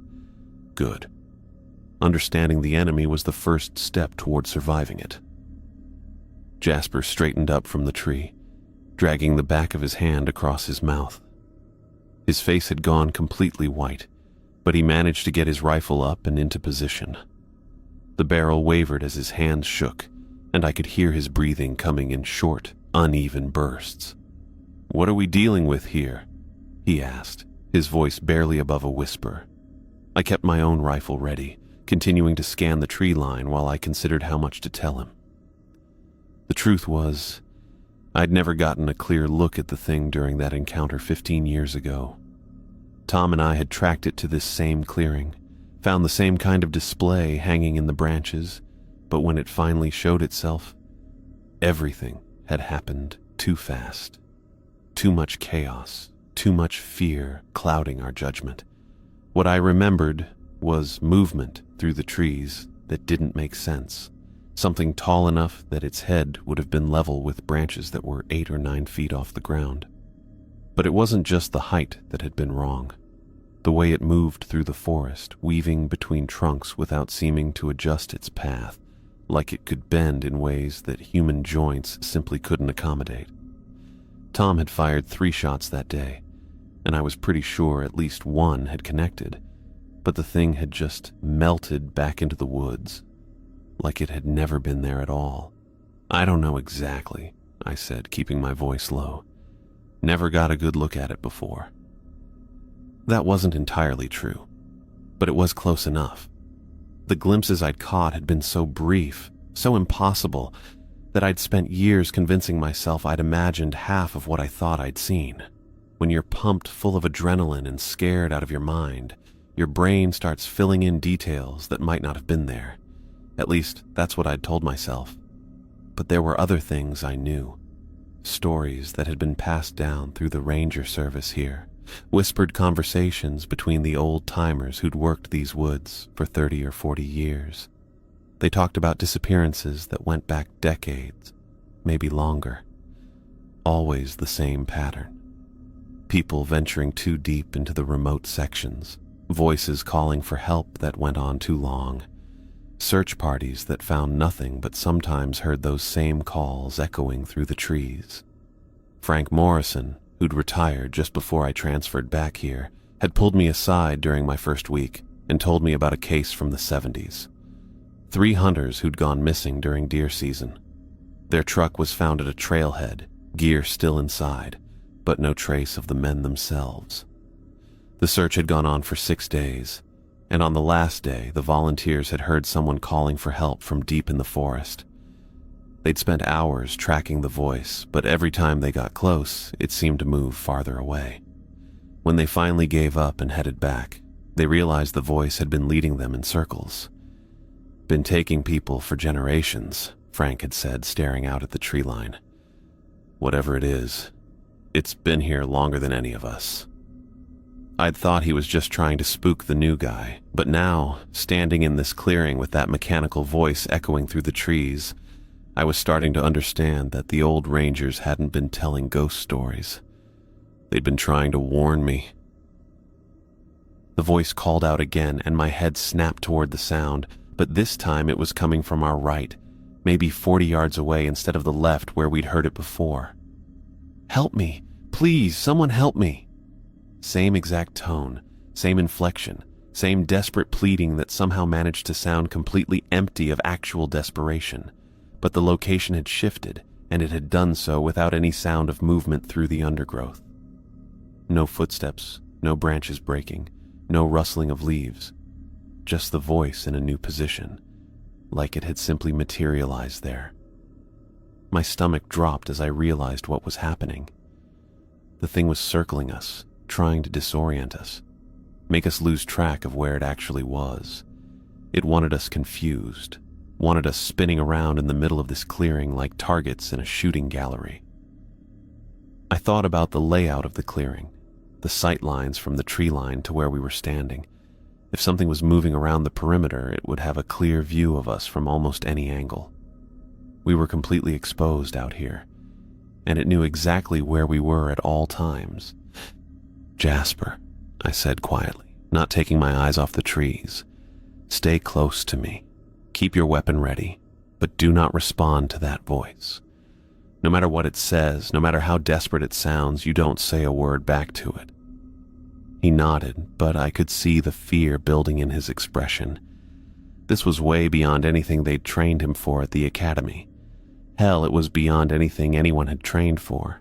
Good. Understanding the enemy was the first step toward surviving it. Jasper straightened up from the tree, dragging the back of his hand across his mouth. His face had gone completely white, but he managed to get his rifle up and into position. The barrel wavered as his hands shook, and I could hear his breathing coming in short, uneven bursts. "What are we dealing with here?" he asked, his voice barely above a whisper. I kept my own rifle ready, continuing to scan the tree line while I considered how much to tell him. The truth was, I'd never gotten a clear look at the thing during that encounter 15 years ago. Tom and I had tracked it to this same clearing, found the same kind of display hanging in the branches, but when it finally showed itself, everything had happened too fast. Too much chaos, too much fear clouding our judgment. What I remembered was movement through the trees that didn't make sense. Something tall enough that its head would have been level with branches that were 8 or 9 feet off the ground. But it wasn't just the height that had been wrong. The way it moved through the forest, weaving between trunks without seeming to adjust its path, like it could bend in ways that human joints simply couldn't accommodate. Tom had fired 3 shots that day, and I was pretty sure at least one had connected, but the thing had just melted back into the woods, like it had never been there at all. "I don't know exactly," I said, keeping my voice low. "Never got a good look at it before." That wasn't entirely true, but it was close enough. The glimpses I'd caught had been so brief, so impossible, that I'd spent years convincing myself I'd imagined half of what I thought I'd seen. When you're pumped full of adrenaline and scared out of your mind, your brain starts filling in details that might not have been there. At least, that's what I'd told myself. But there were other things I knew. Stories that had been passed down through the ranger service here. Whispered conversations between the old-timers who'd worked these woods for 30 or 40 years. They talked about disappearances that went back decades, maybe longer. Always the same pattern. People venturing too deep into the remote sections, voices calling for help that went on too long, search parties that found nothing but sometimes heard those same calls echoing through the trees. Frank Morrison, who'd retired just before I transferred back here, had pulled me aside during my first week and told me about a case from the 70s. 3 hunters who'd gone missing during deer season. Their truck was found at a trailhead, gear still inside, but no trace of the men themselves. The search had gone on for 6 days, and on the last day, the volunteers had heard someone calling for help from deep in the forest. They'd spent hours tracking the voice, but every time they got close, it seemed to move farther away. When they finally gave up and headed back, they realized the voice had been leading them in circles. Been taking people for generations, Frank had said, staring out at the tree line. Whatever it is, it's been here longer than any of us. I'd thought he was just trying to spook the new guy, but now, standing in this clearing with that mechanical voice echoing through the trees, I was starting to understand that the old rangers hadn't been telling ghost stories. They'd been trying to warn me. The voice called out again, and my head snapped toward the sound, but this time it was coming from our right, maybe 40 yards away instead of the left where we'd heard it before. "Help me! Please, someone help me!" Same exact tone, same inflection, same desperate pleading that somehow managed to sound completely empty of actual desperation. But the location had shifted, and it had done so without any sound of movement through the undergrowth. No footsteps, no branches breaking, no rustling of leaves. Just the voice in a new position, like it had simply materialized there. My stomach dropped as I realized what was happening. The thing was circling us, trying to disorient us, make us lose track of where it actually was. It wanted us confused, wanted us spinning around in the middle of this clearing like targets in a shooting gallery. I thought about the layout of the clearing, the sight lines from the tree line to where we were standing. If something was moving around the perimeter, it would have a clear view of us from almost any angle. We were completely exposed out here, and it knew exactly where we were at all times. "Jasper," I said quietly, not taking my eyes off the trees. "Stay close to me. Keep your weapon ready, but do not respond to that voice. No matter what it says, no matter how desperate it sounds, you don't say a word back to it." He nodded, but I could see the fear building in his expression. This was way beyond anything they'd trained him for at the academy. Hell, it was beyond anything anyone had trained for,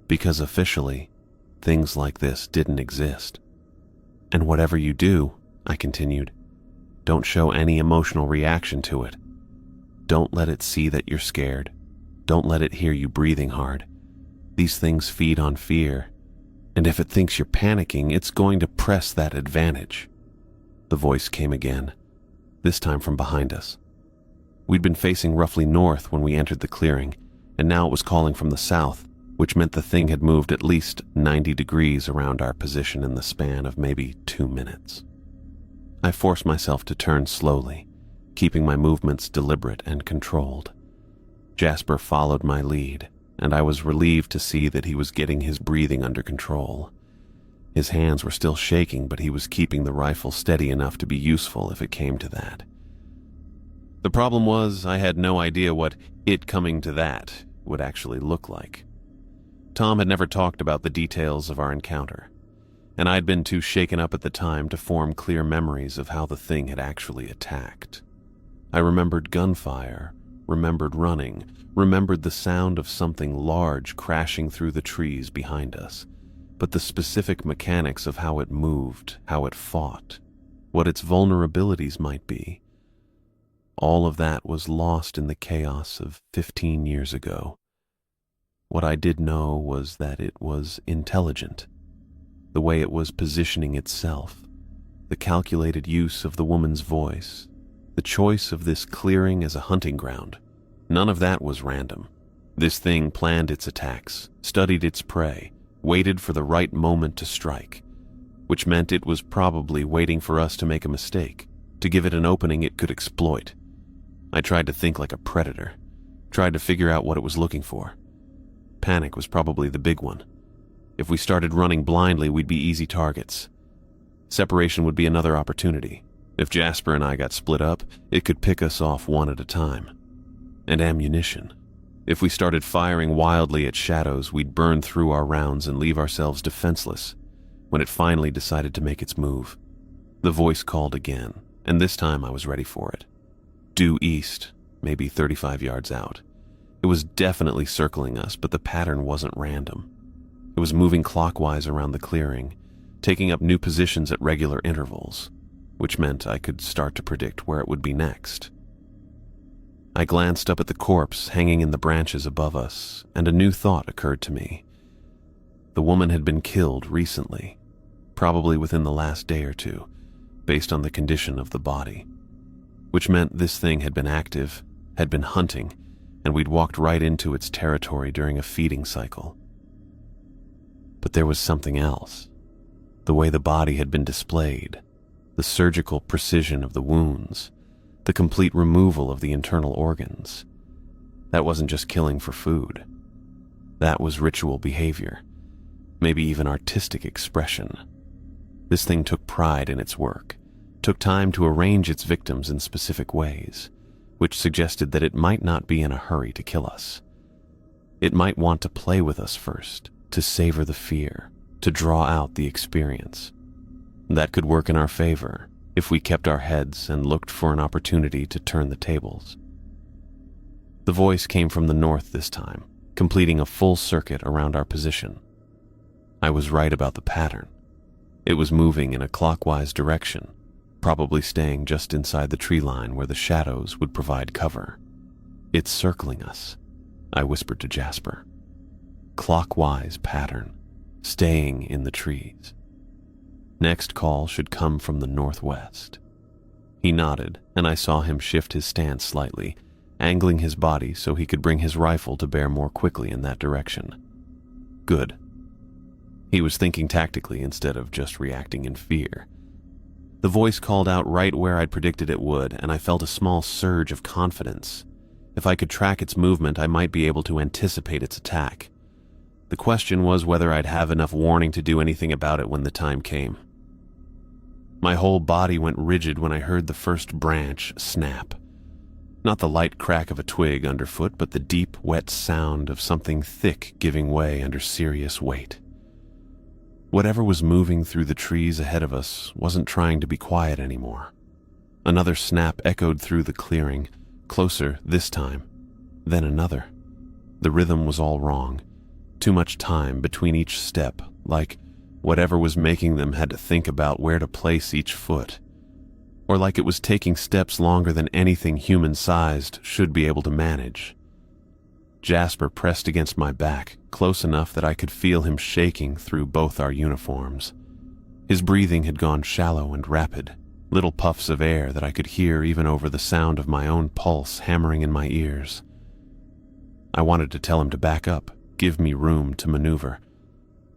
because officially, things like this didn't exist. "And whatever you do," I continued, "don't show any emotional reaction to it. Don't let it see that you're scared. Don't let it hear you breathing hard. These things feed on fear, and if it thinks you're panicking, it's going to press that advantage." The voice came again, this time from behind us. We'd been facing roughly north when we entered the clearing, and now it was calling from the south, which meant the thing had moved at least 90 degrees around our position in the span of maybe 2 minutes. I forced myself to turn slowly, keeping my movements deliberate and controlled. Jasper followed my lead, and I was relieved to see that he was getting his breathing under control. His hands were still shaking, but he was keeping the rifle steady enough to be useful if it came to that. The problem was, I had no idea what it coming to that would actually look like. Tom had never talked about the details of our encounter, and I'd been too shaken up at the time to form clear memories of how the thing had actually attacked. I remembered gunfire, remembered running, remembered the sound of something large crashing through the trees behind us, but the specific mechanics of how it moved, how it fought, what its vulnerabilities might be, all of that was lost in the chaos of 15 years ago. What I did know was that it was intelligent, the way it was positioning itself, the calculated use of the woman's voice, the choice of this clearing as a hunting ground. None of that was random. This thing planned its attacks, studied its prey, waited for the right moment to strike, which meant it was probably waiting for us to make a mistake, to give it an opening it could exploit. I tried to think like a predator, tried to figure out what it was looking for. Panic was probably the big one. If we started running blindly, we'd be easy targets. Separation would be another opportunity. If Jasper and I got split up, it could pick us off one at a time. And ammunition. If we started firing wildly at shadows, we'd burn through our rounds and leave ourselves defenseless when it finally decided to make its move. The voice called again, and this time I was ready for it. Due east, maybe 35 yards out. It was definitely circling us, but the pattern wasn't random. It was moving clockwise around the clearing, taking up new positions at regular intervals, which meant I could start to predict where it would be next. I glanced up at the corpse hanging in the branches above us, and a new thought occurred to me. The woman had been killed recently, probably within the last day or two, based on the condition of the body, which meant this thing had been active, had been hunting, and we'd walked right into its territory during a feeding cycle. But there was something else. The way the body had been displayed, the surgical precision of the wounds, the complete removal of the internal organs. That wasn't just killing for food. That was ritual behavior, maybe even artistic expression. This thing took pride in its work, took time to arrange its victims in specific ways, which suggested that it might not be in a hurry to kill us. It might want to play with us first, to savor the fear, to draw out the experience. That could work in our favor if we kept our heads and looked for an opportunity to turn the tables. The voice came from the north this time, completing a full circuit around our position. I was right about the pattern. It was moving in a clockwise direction, probably staying just inside the tree line where the shadows would provide cover. "It's circling us," I whispered to Jasper. "Clockwise pattern, staying in the trees. Next call should come from the northwest." He nodded, and I saw him shift his stance slightly, angling his body so he could bring his rifle to bear more quickly in that direction. Good. He was thinking tactically instead of just reacting in fear. The voice called out right where I'd predicted it would, and I felt a small surge of confidence. If I could track its movement, I might be able to anticipate its attack. The question was whether I'd have enough warning to do anything about it when the time came. My whole body went rigid when I heard the first branch snap. Not the light crack of a twig underfoot, but the deep, wet sound of something thick giving way under serious weight. Whatever was moving through the trees ahead of us wasn't trying to be quiet anymore. Another snap echoed through the clearing, closer this time, then another. The rhythm was all wrong. Too much time between each step, like whatever was making them had to think about where to place each foot. Or like it was taking steps longer than anything human-sized should be able to manage. Jasper pressed against my back, close enough that I could feel him shaking through both our uniforms. His breathing had gone shallow and rapid, little puffs of air that I could hear even over the sound of my own pulse hammering in my ears. I wanted to tell him to back up, give me room to maneuver,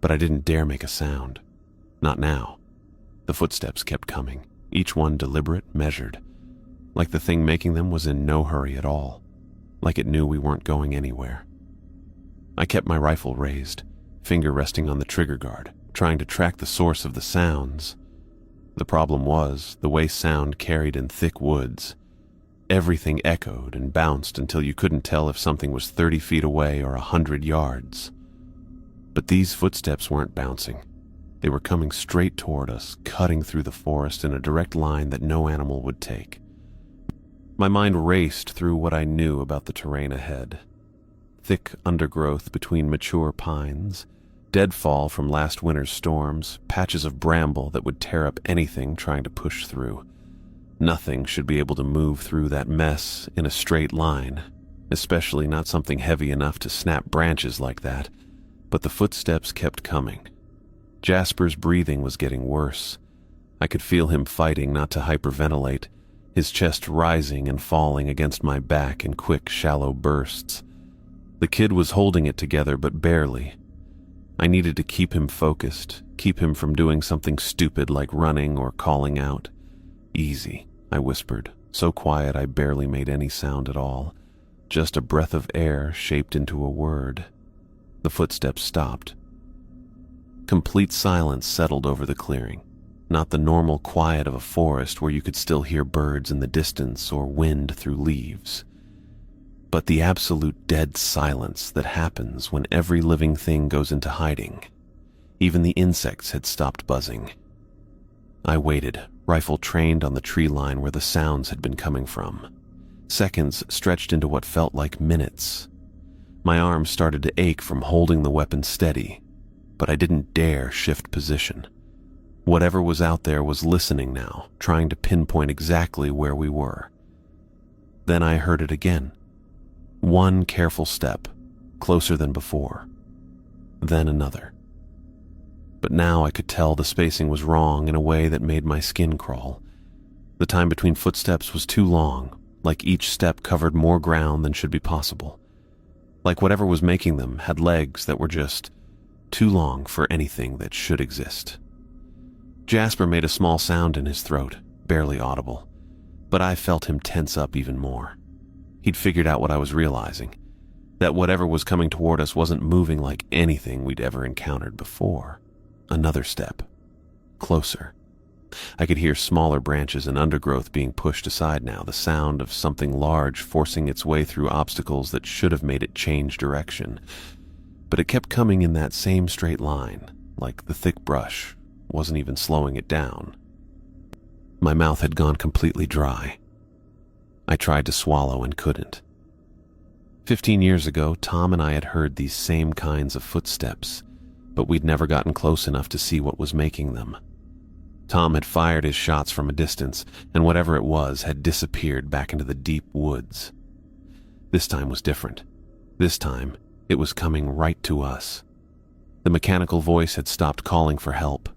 but I didn't dare make a sound. Not now. The footsteps kept coming, each one deliberate, measured, like the thing making them was in no hurry at all, like it knew we weren't going anywhere. I kept my rifle raised, finger resting on the trigger guard, trying to track the source of the sounds. The problem was the way sound carried in thick woods. Everything echoed and bounced until you couldn't tell if something was 30 feet away or 100 yards. But these footsteps weren't bouncing. They were coming straight toward us, cutting through the forest in a direct line that no animal would take. My mind raced through what I knew about the terrain ahead. Thick undergrowth between mature pines, Deadfall from last winter's storms, patches of bramble that would tear up anything trying to push through. Nothing should be able to move through that mess in a straight line, especially not something heavy enough to snap branches like that. But the footsteps kept coming. Jasper's breathing was getting worse. I could feel him fighting not to hyperventilate, his chest rising and falling against my back in quick, shallow bursts. The kid was holding it together, but barely. I needed to keep him focused, keep him from doing something stupid like running or calling out. "Easy," I whispered, so quiet I barely made any sound at all, just a breath of air shaped into a word. The footsteps stopped. Complete silence settled over the clearing, not the normal quiet of a forest where you could still hear birds in the distance or wind through leaves, but the absolute dead silence that happens when every living thing goes into hiding. Even the insects had stopped buzzing. I waited, rifle trained on the tree line where the sounds had been coming from. Seconds stretched into what felt like minutes. My arms started to ache from holding the weapon steady, but I didn't dare shift position. Whatever was out there was listening now, trying to pinpoint exactly where we were. Then I heard it again. One careful step, closer than before. Then another. But now I could tell the spacing was wrong in a way that made my skin crawl. The time between footsteps was too long, like each step covered more ground than should be possible. Like whatever was making them had legs that were just too long for anything that should exist. Jasper made a small sound in his throat, barely audible, but I felt him tense up even more. He'd figured out what I was realizing, that whatever was coming toward us wasn't moving like anything we'd ever encountered before. Another step. Closer. I could hear smaller branches and undergrowth being pushed aside now, the sound of something large forcing its way through obstacles that should have made it change direction. But it kept coming in that same straight line, like the thick brush wasn't even slowing it down. My mouth had gone completely dry. I tried to swallow and couldn't. 15 years ago, Tom and I had heard these same kinds of footsteps, but we'd never gotten close enough to see what was making them. Tom had fired his shots from a distance, and whatever it was had disappeared back into the deep woods. This time was different. This time, it was coming right to us. The mechanical voice had stopped calling for help.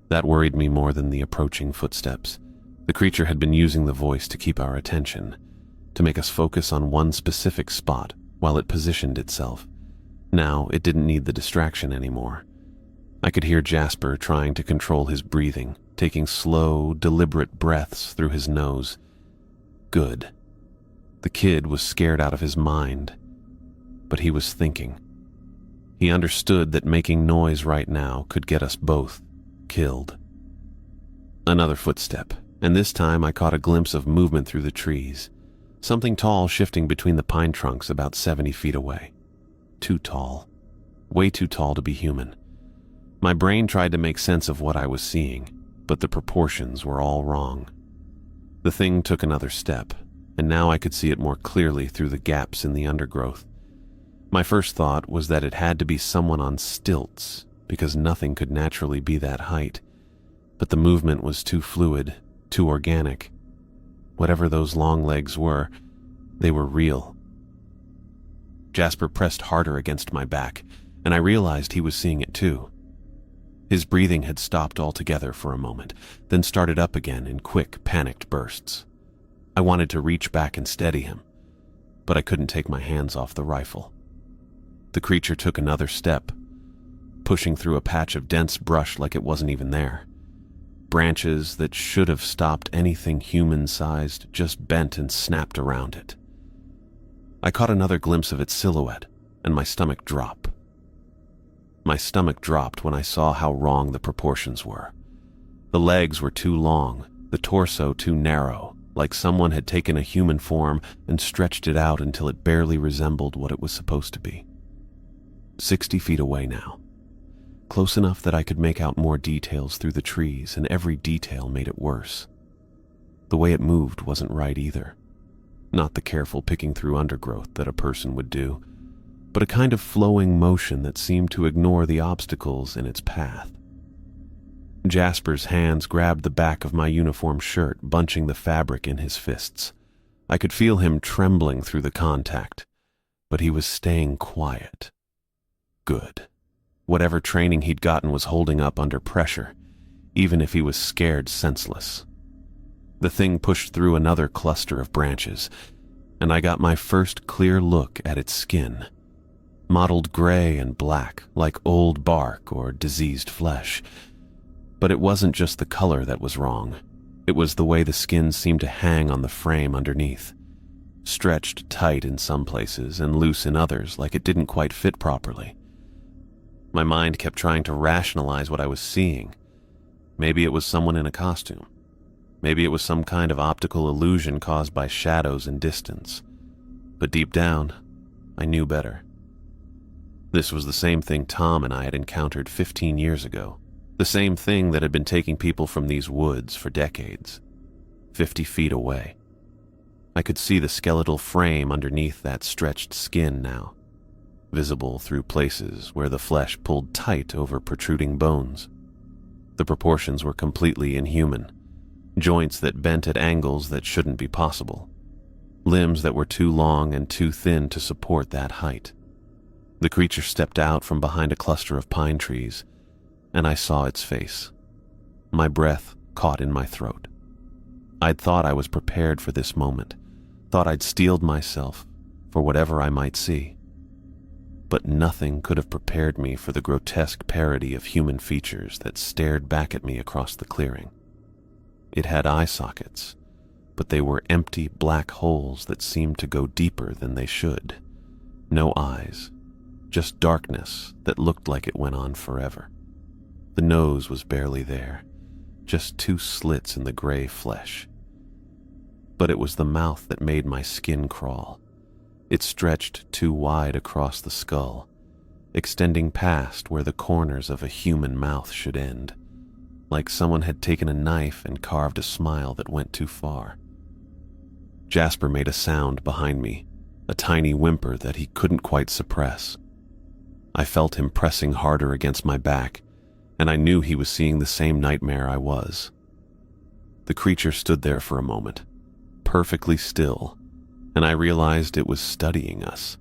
That worried me more than the approaching footsteps. The creature had been using the voice to keep our attention, to make us focus on one specific spot while it positioned itself. Now, it didn't need the distraction anymore. I could hear Jasper trying to control his breathing, taking slow, deliberate breaths through his nose. Good. The kid was scared out of his mind, but he was thinking. He understood that making noise right now could get us both killed. Another footstep, and this time I caught a glimpse of movement through the trees. Something tall shifting between the pine trunks about 70 feet away. Too tall. Way too tall to be human. My brain tried to make sense of what I was seeing, but the proportions were all wrong. The thing took another step, and now I could see it more clearly through the gaps in the undergrowth. My first thought was that it had to be someone on stilts, because nothing could naturally be that height. But the movement was too fluid, too organic. Whatever those long legs were, they were real. Jasper pressed harder against my back, and I realized he was seeing it too. His breathing had stopped altogether for a moment, then started up again in quick, panicked bursts. I wanted to reach back and steady him, but I couldn't take my hands off the rifle. The creature took another step, pushing through a patch of dense brush like it wasn't even there. Branches that should have stopped anything human-sized just bent and snapped around it. I caught another glimpse of its silhouette, and my stomach dropped. My stomach dropped when I saw how wrong the proportions were. The legs were too long, the torso too narrow, like someone had taken a human form and stretched it out until it barely resembled what it was supposed to be. 60 feet away now. Close enough that I could make out more details through the trees, and every detail made it worse. The way it moved wasn't right either. Not the careful picking through undergrowth that a person would do. but a kind of flowing motion that seemed to ignore the obstacles in its path. Jasper's hands grabbed the back of my uniform shirt, bunching the fabric in his fists. I could feel him trembling through the contact, but he was staying quiet. Good. Whatever training he'd gotten was holding up under pressure, even if he was scared senseless. The thing pushed through another cluster of branches, and I got my first clear look at its skin. Mottled gray and black, like old bark or diseased flesh. But it wasn't just the color that was wrong. It was the way the skin seemed to hang on the frame underneath. Stretched tight in some places and loose in others, like it didn't quite fit properly. My mind kept trying to rationalize what I was seeing. Maybe it was someone in a costume. Maybe it was some kind of optical illusion caused by shadows and distance. But deep down, I knew better. This was the same thing Tom and I had encountered 15 years ago. The same thing that had been taking people from these woods for decades, 50 feet away. I could see the skeletal frame underneath that stretched skin now, visible through places where the flesh pulled tight over protruding bones. The proportions were completely inhuman, joints that bent at angles that shouldn't be possible, limbs that were too long and too thin to support that height. The creature stepped out from behind a cluster of pine trees, and I saw its face. My breath caught in my throat. I'd thought I was prepared for this moment, thought I'd steeled myself for whatever I might see. But nothing could have prepared me for the grotesque parody of human features that stared back at me across the clearing. It had eye sockets, but they were empty black holes that seemed to go deeper than they should. No eyes, just darkness that looked like it went on forever. The nose was barely there, just 2 slits in the gray flesh. But it was the mouth that made my skin crawl. It stretched too wide across the skull, extending past where the corners of a human mouth should end, like someone had taken a knife and carved a smile that went too far. Jasper made a sound behind me, a tiny whimper that he couldn't quite suppress. I felt him pressing harder against my back, and I knew he was seeing the same nightmare I was. The creature stood there for a moment, perfectly still, and I realized it was studying us.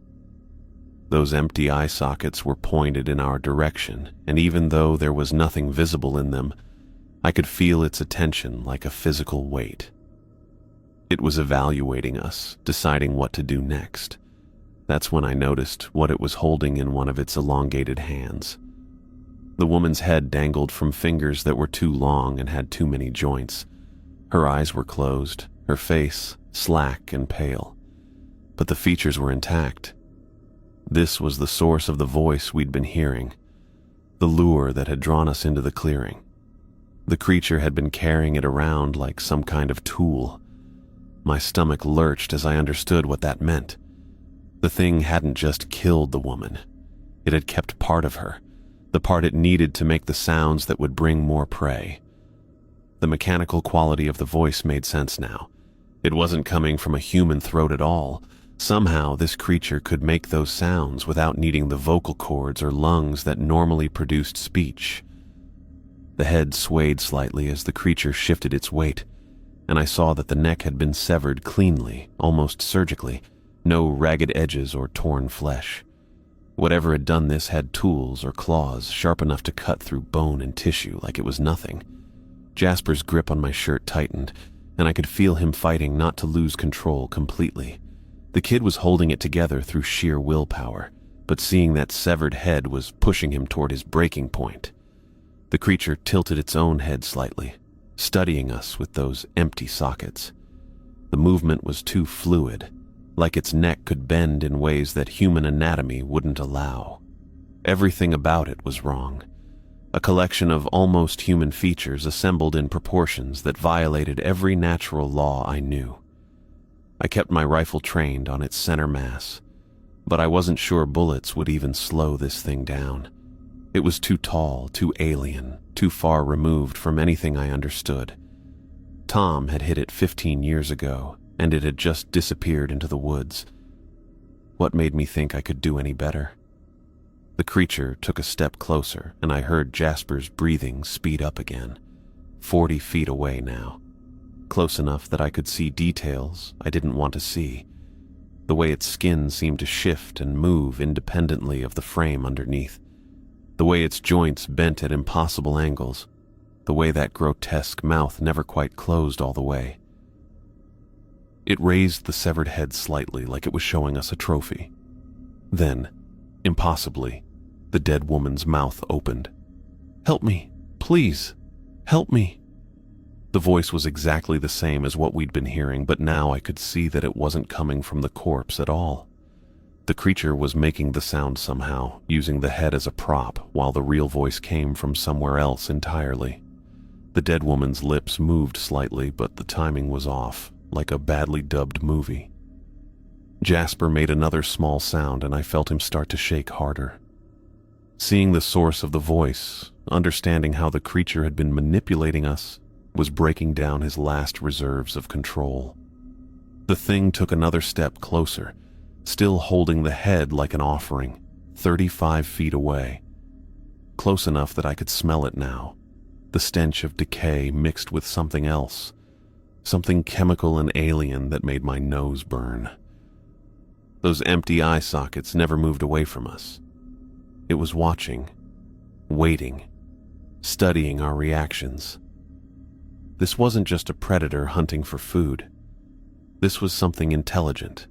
Those empty eye sockets were pointed in our direction, and even though there was nothing visible in them, I could feel its attention like a physical weight. It was evaluating us, deciding what to do next. That's when I noticed what it was holding in one of its elongated hands. The woman's head dangled from fingers that were too long and had too many joints. Her eyes were closed, her face slack and pale, but the features were intact. This was the source of the voice we'd been hearing, the lure that had drawn us into the clearing. The creature had been carrying it around like some kind of tool. My stomach lurched as I understood what that meant. The thing hadn't just killed the woman. It had kept part of her, the part it needed to make the sounds that would bring more prey. The mechanical quality of the voice made sense now. It wasn't coming from a human throat at all. Somehow this creature could make those sounds without needing the vocal cords or lungs that normally produced speech. The head swayed slightly as the creature shifted its weight, and I saw that the neck had been severed cleanly, almost surgically, no ragged edges or torn flesh. Whatever had done this had tools or claws sharp enough to cut through bone and tissue like it was nothing. Jasper's grip on my shirt tightened, and I could feel him fighting not to lose control completely. The kid was holding it together through sheer willpower, but seeing that severed head was pushing him toward his breaking point. The creature tilted its own head slightly, studying us with those empty sockets. The movement was too fluid, like its neck could bend in ways that human anatomy wouldn't allow. Everything about it was wrong. A collection of almost human features assembled in proportions that violated every natural law I knew. I kept my rifle trained on its center mass, but I wasn't sure bullets would even slow this thing down. It was too tall, too alien, too far removed from anything I understood. Tom had hit it 15 years ago, and it had just disappeared into the woods. What made me think I could do any better? The creature took a step closer, and I heard Jasper's breathing speed up again, 40 feet away now, close enough that I could see details I didn't want to see. The way its skin seemed to shift and move independently of the frame underneath, the way its joints bent at impossible angles, the way that grotesque mouth never quite closed all the way. It raised the severed head slightly, like it was showing us a trophy. Then, impossibly, the dead woman's mouth opened. "Help me, please, help me." The voice was exactly the same as what we'd been hearing, but now I could see that it wasn't coming from the corpse at all. The creature was making the sound somehow, using the head as a prop, while the real voice came from somewhere else entirely. The dead woman's lips moved slightly, but the timing was off, like a badly dubbed movie. Jasper made another small sound, and I felt him start to shake harder. Seeing the source of the voice, understanding how the creature had been manipulating us, was breaking down his last reserves of control. The thing took another step closer, still holding the head like an offering, 35 feet away. Close enough that I could smell it now, the stench of decay mixed with something else, something chemical and alien that made my nose burn. Those empty eye sockets never moved away from us. It was watching, waiting, studying our reactions. This wasn't just a predator hunting for food. This was something intelligent,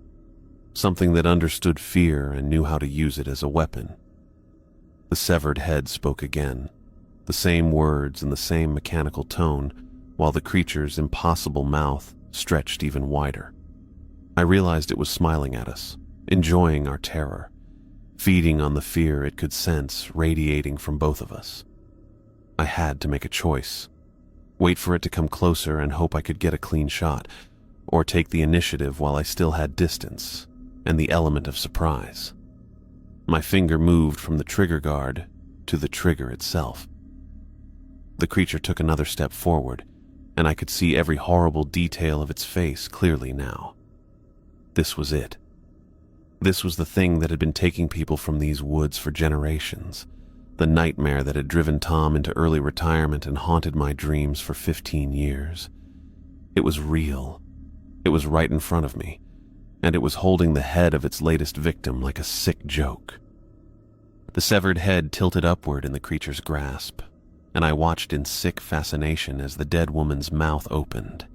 something that understood fear and knew how to use it as a weapon. The severed head spoke again, the same words in the same mechanical tone, while the creature's impossible mouth stretched even wider. I realized it was smiling at us, enjoying our terror, feeding on the fear it could sense radiating from both of us. I had to make a choice. Wait for it to come closer and hope I could get a clean shot, or take the initiative while I still had distance and the element of surprise. My finger moved from the trigger guard to the trigger itself. The creature took another step forward, and I could see every horrible detail of its face clearly now. This was it. This was the thing that had been taking people from these woods for generations, the nightmare that had driven Tom into early retirement and haunted my dreams for 15 years. It was real. It was right in front of me, and it was holding the head of its latest victim like a sick joke. The severed head tilted upward in the creature's grasp, and I watched in sick fascination as the dead woman's mouth opened.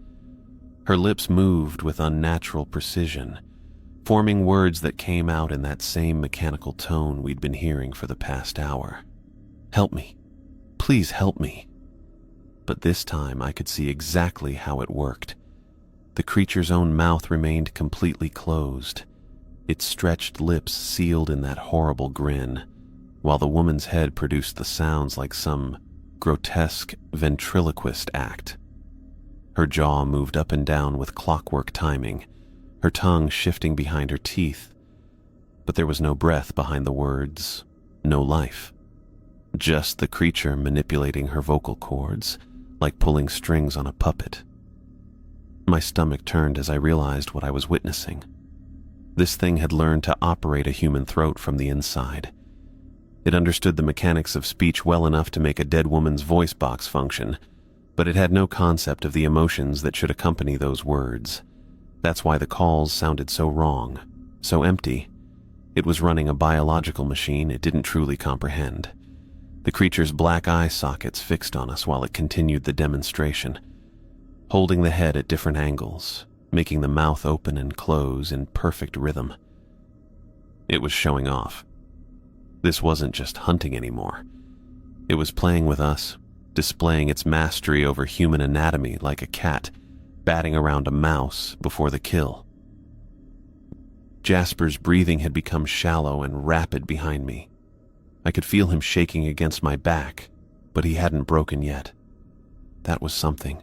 Her lips moved with unnatural precision, forming words that came out in that same mechanical tone we'd been hearing for the past hour. "Help me. Please help me." But this time I could see exactly how it worked. The creature's own mouth remained completely closed, its stretched lips sealed in that horrible grin, while the woman's head produced the sounds like some grotesque ventriloquist act. Her jaw moved up and down with clockwork timing, her tongue shifting behind her teeth, but there was no breath behind the words, no life. Just the creature manipulating her vocal cords, like pulling strings on a puppet. My stomach turned as I realized what I was witnessing. This thing had learned to operate a human throat from the inside. It understood the mechanics of speech well enough to make a dead woman's voice box function, but it had no concept of the emotions that should accompany those words. That's why the calls sounded so wrong, so empty. It was running a biological machine it didn't truly comprehend. The creature's black eye sockets fixed on us while it continued the demonstration, holding the head at different angles, making the mouth open and close in perfect rhythm. It was showing off. This wasn't just hunting anymore. It was playing with us, displaying its mastery over human anatomy like a cat batting around a mouse before the kill. Jasper's breathing had become shallow and rapid behind me. I could feel him shaking against my back, but he hadn't broken yet. That was something.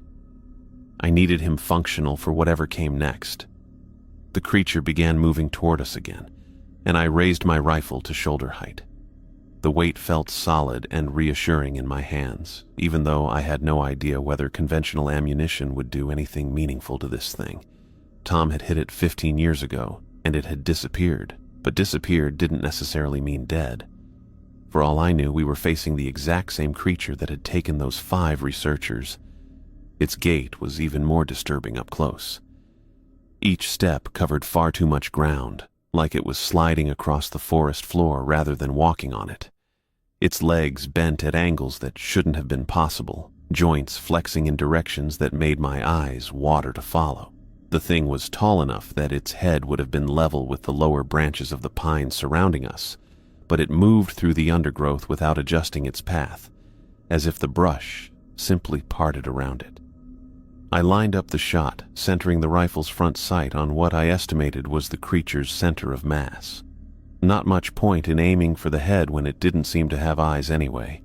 I needed him functional for whatever came next. The creature began moving toward us again, and I raised my rifle to shoulder height. The weight felt solid and reassuring in my hands, even though I had no idea whether conventional ammunition would do anything meaningful to this thing. Tom had hit it 15 years ago, and it had disappeared, but disappeared didn't necessarily mean dead. For all I knew, we were facing the exact same creature that had taken those 5 researchers. Its gait was even more disturbing up close. Each step covered far too much ground, like it was sliding across the forest floor rather than walking on it. Its legs bent at angles that shouldn't have been possible, joints flexing in directions that made my eyes water to follow. The thing was tall enough that its head would have been level with the lower branches of the pines surrounding us, but it moved through the undergrowth without adjusting its path, as if the brush simply parted around it. I lined up the shot, centering the rifle's front sight on what I estimated was the creature's center of mass. Not much point in aiming for the head when it didn't seem to have eyes anyway,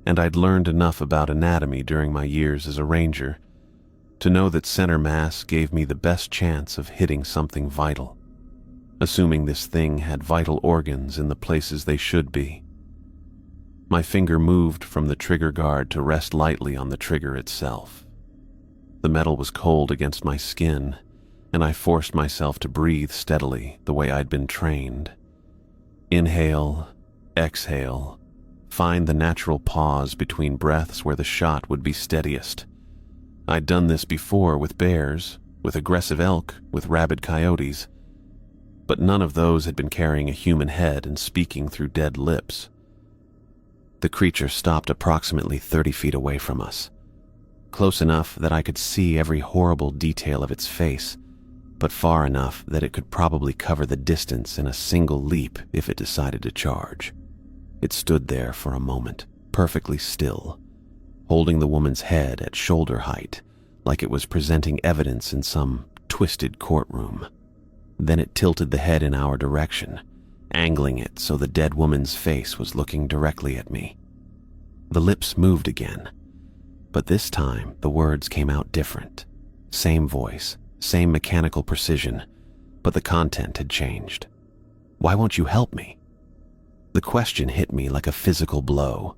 and I'd learned enough about anatomy during my years as a ranger to know that center mass gave me the best chance of hitting something vital, assuming this thing had vital organs in the places they should be. My finger moved from the trigger guard to rest lightly on the trigger itself. The metal was cold against my skin, and I forced myself to breathe steadily the way I'd been trained. Inhale, exhale, find the natural pause between breaths where the shot would be steadiest. I'd done this before with bears, with aggressive elk, with rabid coyotes, but none of those had been carrying a human head and speaking through dead lips. The creature stopped approximately 30 feet away from us, close enough that I could see every horrible detail of its face, but far enough that it could probably cover the distance in a single leap if it decided to charge. It stood there for a moment, perfectly still, holding the woman's head at shoulder height, like it was presenting evidence in some twisted courtroom. Then it tilted the head in our direction, angling it so the dead woman's face was looking directly at me. The lips moved again, but this time the words came out different. Same voice, same mechanical precision, but the content had changed. "Why won't you help me?" The question hit me like a physical blow.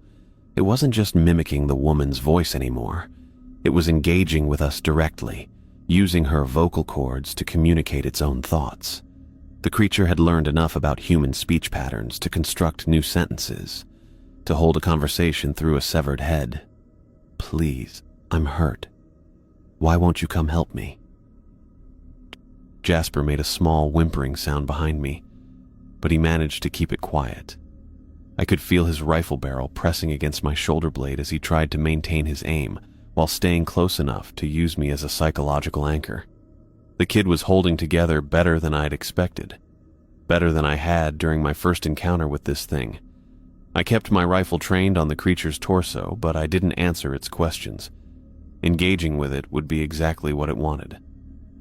It wasn't just mimicking the woman's voice anymore. It was engaging with us directly, using her vocal cords to communicate its own thoughts. The creature had learned enough about human speech patterns to construct new sentences, to hold a conversation through a severed head. "Please, I'm hurt. Why won't you come help me?" Jasper made a small whimpering sound behind me, but he managed to keep it quiet. I could feel his rifle barrel pressing against my shoulder blade as he tried to maintain his aim while staying close enough to use me as a psychological anchor. The kid was holding together better than I'd expected, better than I had during my first encounter with this thing. I kept my rifle trained on the creature's torso, but I didn't answer its questions. Engaging with it would be exactly what it wanted.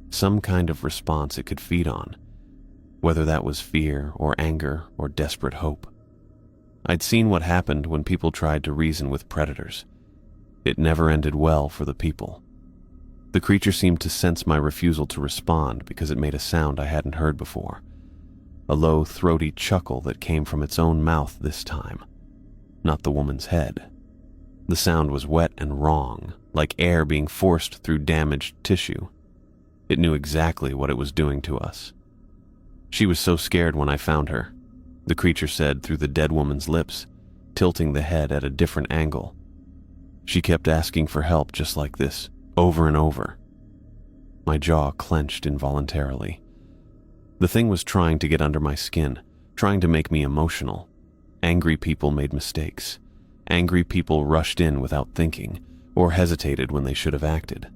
Some kind of response it could feed on, whether that was fear or anger or desperate hope. I'd seen what happened when people tried to reason with predators. It never ended well for the people. The creature seemed to sense my refusal to respond because it made a sound I hadn't heard before. A low, throaty chuckle that came from its own mouth this time, not the woman's head. The sound was wet and wrong, like air being forced through damaged tissue. It knew exactly what it was doing to us. "She was so scared when I found her," the creature said through the dead woman's lips, tilting the head at a different angle. "She kept asking for help just like this, over and over." My jaw clenched involuntarily. The thing was trying to get under my skin, trying to make me emotional. Angry people made mistakes. Angry people rushed in without thinking, or hesitated when they should have acted.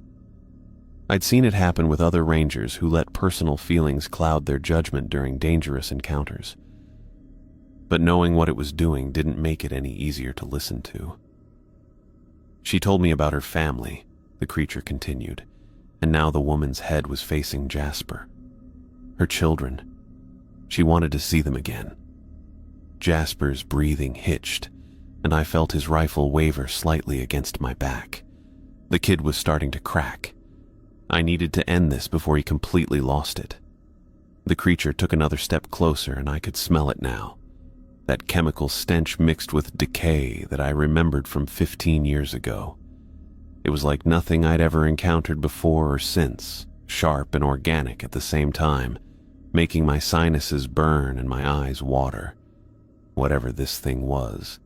I'd seen it happen with other rangers who let personal feelings cloud their judgment during dangerous encounters. But knowing what it was doing didn't make it any easier to listen to. "She told me about her family," the creature continued, and now the woman's head was facing Jasper. "Her children. She wanted to see them again." Jasper's breathing hitched, and I felt his rifle waver slightly against my back. The kid was starting to crack. I needed to end this before he completely lost it. The creature took another step closer, and I could smell it now. That chemical stench mixed with decay that I remembered from 15 years ago. It was like nothing I'd ever encountered before or since, sharp and organic at the same time, making my sinuses burn and my eyes water. Whatever this thing was,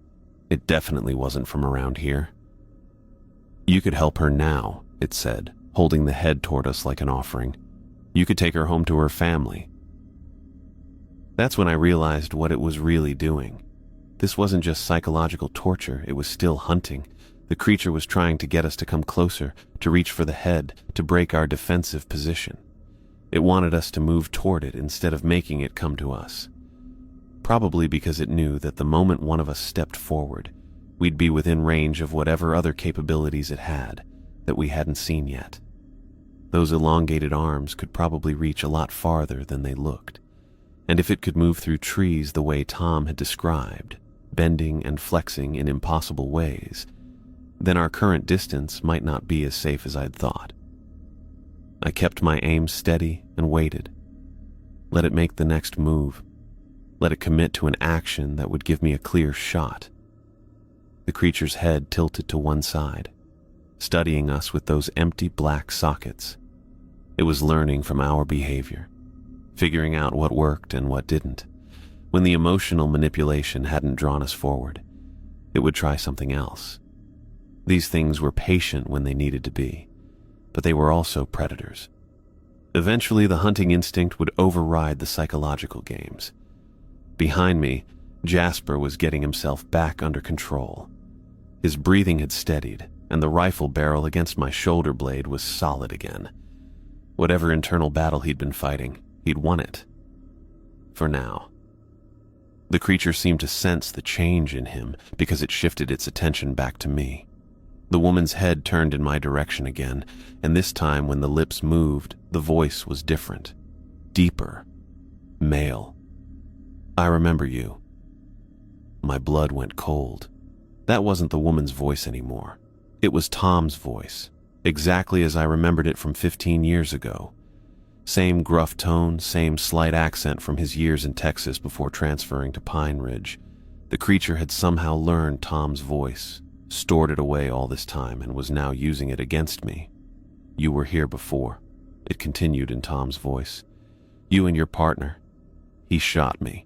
it definitely wasn't from around here. "You could help her now," it said, holding the head toward us like an offering. "You could take her home to her family." That's when I realized what it was really doing. This wasn't just psychological torture, it was still hunting. The creature was trying to get us to come closer, to reach for the head, to break our defensive position. It wanted us to move toward it instead of making it come to us. Probably because it knew that the moment one of us stepped forward, we'd be within range of whatever other capabilities it had that we hadn't seen yet. Those elongated arms could probably reach a lot farther than they looked. And if it could move through trees the way Tom had described, bending and flexing in impossible ways, then our current distance might not be as safe as I'd thought. I kept my aim steady and waited. Let it make the next move. Let it commit to an action that would give me a clear shot. The creature's head tilted to one side, studying us with those empty black sockets. It was learning from our behavior, figuring out what worked and what didn't. When the emotional manipulation hadn't drawn us forward, it would try something else. These things were patient when they needed to be, but they were also predators. Eventually, the hunting instinct would override the psychological games. Behind me, Jasper was getting himself back under control. His breathing had steadied, and the rifle barrel against my shoulder blade was solid again. Whatever internal battle he'd been fighting, he'd won it. For now. The creature seemed to sense the change in him because it shifted its attention back to me. The woman's head turned in my direction again, and this time when the lips moved, the voice was different. Deeper. Male. "I remember you." My blood went cold. That wasn't the woman's voice anymore. It was Tom's voice, exactly as I remembered it from 15 years ago. Same gruff tone, same slight accent from his years in Texas before transferring to Pine Ridge. The creature had somehow learned Tom's voice, stored it away all this time, and was now using it against me. "You were here before," it continued in Tom's voice. "You and your partner. He shot me."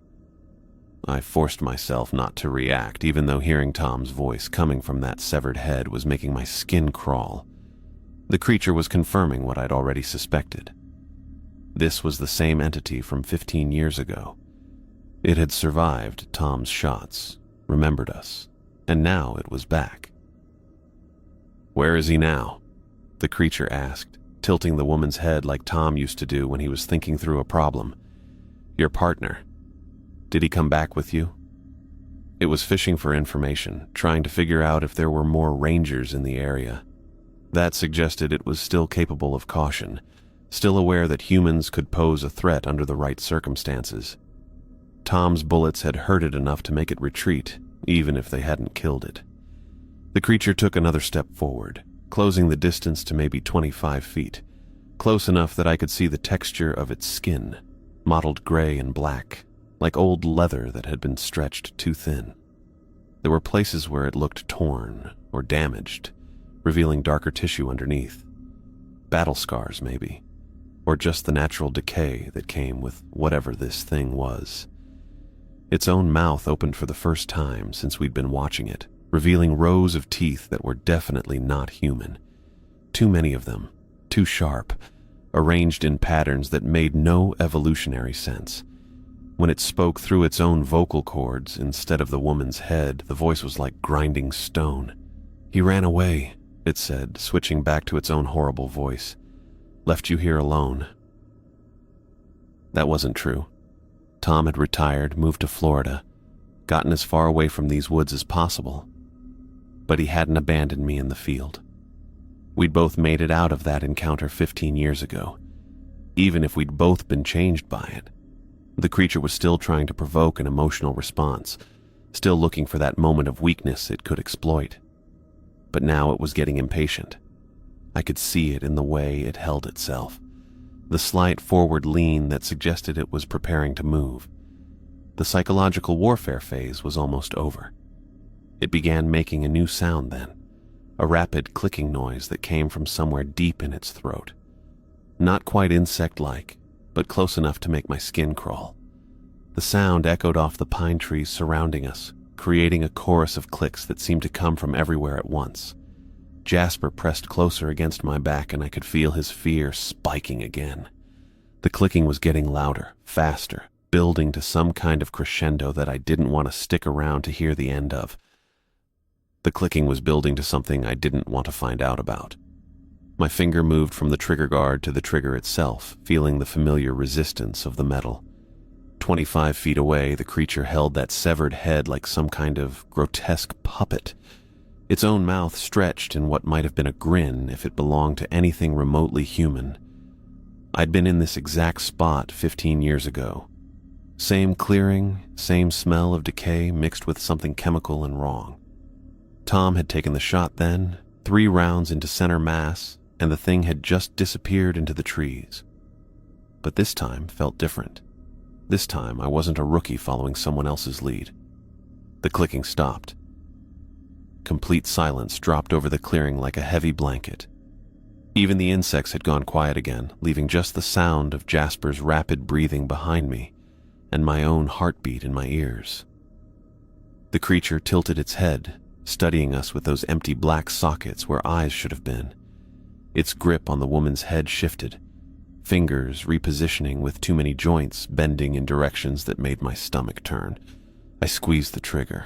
I forced myself not to react, even though hearing Tom's voice coming from that severed head was making my skin crawl. The creature was confirming what I'd already suspected. This was the same entity from 15 years ago. It had survived Tom's shots, remembered us, and now it was back. "Where is he now?" the creature asked, tilting the woman's head like Tom used to do when he was thinking through a problem. "Your partner. Did he come back with you?" It was fishing for information, trying to figure out if there were more rangers in the area. That suggested it was still capable of caution, still aware that humans could pose a threat under the right circumstances. Tom's bullets had hurt it enough to make it retreat, even if they hadn't killed it. The creature took another step forward, closing the distance to maybe 25 feet, close enough that I could see the texture of its skin, mottled gray and black, like old leather that had been stretched too thin. There were places where it looked torn or damaged, revealing darker tissue underneath. Battle scars, maybe, or just the natural decay that came with whatever this thing was. Its own mouth opened for the first time since we'd been watching it, revealing rows of teeth that were definitely not human. Too many of them, too sharp, arranged in patterns that made no evolutionary sense. When it spoke through its own vocal cords instead of the woman's head, the voice was like grinding stone. "He ran away," it said, switching back to its own horrible voice. "Left you here alone." That wasn't true. Tom had retired, moved to Florida, gotten as far away from these woods as possible. But he hadn't abandoned me in the field. We'd both made it out of that encounter 15 years ago. Even if we'd both been changed by it, the creature was still trying to provoke an emotional response, still looking for that moment of weakness it could exploit. But now it was getting impatient. I could see it in the way it held itself, the slight forward lean that suggested it was preparing to move. The psychological warfare phase was almost over. It began making a new sound then, a rapid clicking noise that came from somewhere deep in its throat. Not quite insect-like, but close enough to make my skin crawl. The sound echoed off the pine trees surrounding us, creating a chorus of clicks that seemed to come from everywhere at once. Jasper pressed closer against my back, and I could feel his fear spiking again. The clicking was getting louder, faster, building to some kind of crescendo that I didn't want to stick around to hear the end of. The clicking was building to something I didn't want to find out about. My finger moved from the trigger guard to the trigger itself, feeling the familiar resistance of the metal. 25 feet away, the creature held that severed head like some kind of grotesque puppet. Its own mouth stretched in what might have been a grin if it belonged to anything remotely human. I'd been in this exact spot 15 years ago. Same clearing, same smell of decay mixed with something chemical and wrong. Tom had taken the shot then, 3 rounds into center mass, and the thing had just disappeared into the trees. But this time felt different. This time I wasn't a rookie following someone else's lead. The clicking stopped. Complete silence dropped over the clearing like a heavy blanket. Even the insects had gone quiet again, leaving just the sound of Jasper's rapid breathing behind me and my own heartbeat in my ears. The creature tilted its head, studying us with those empty black sockets where eyes should have been. Its grip on the woman's head shifted, fingers repositioning with too many joints bending in directions that made my stomach turn. I squeezed the trigger.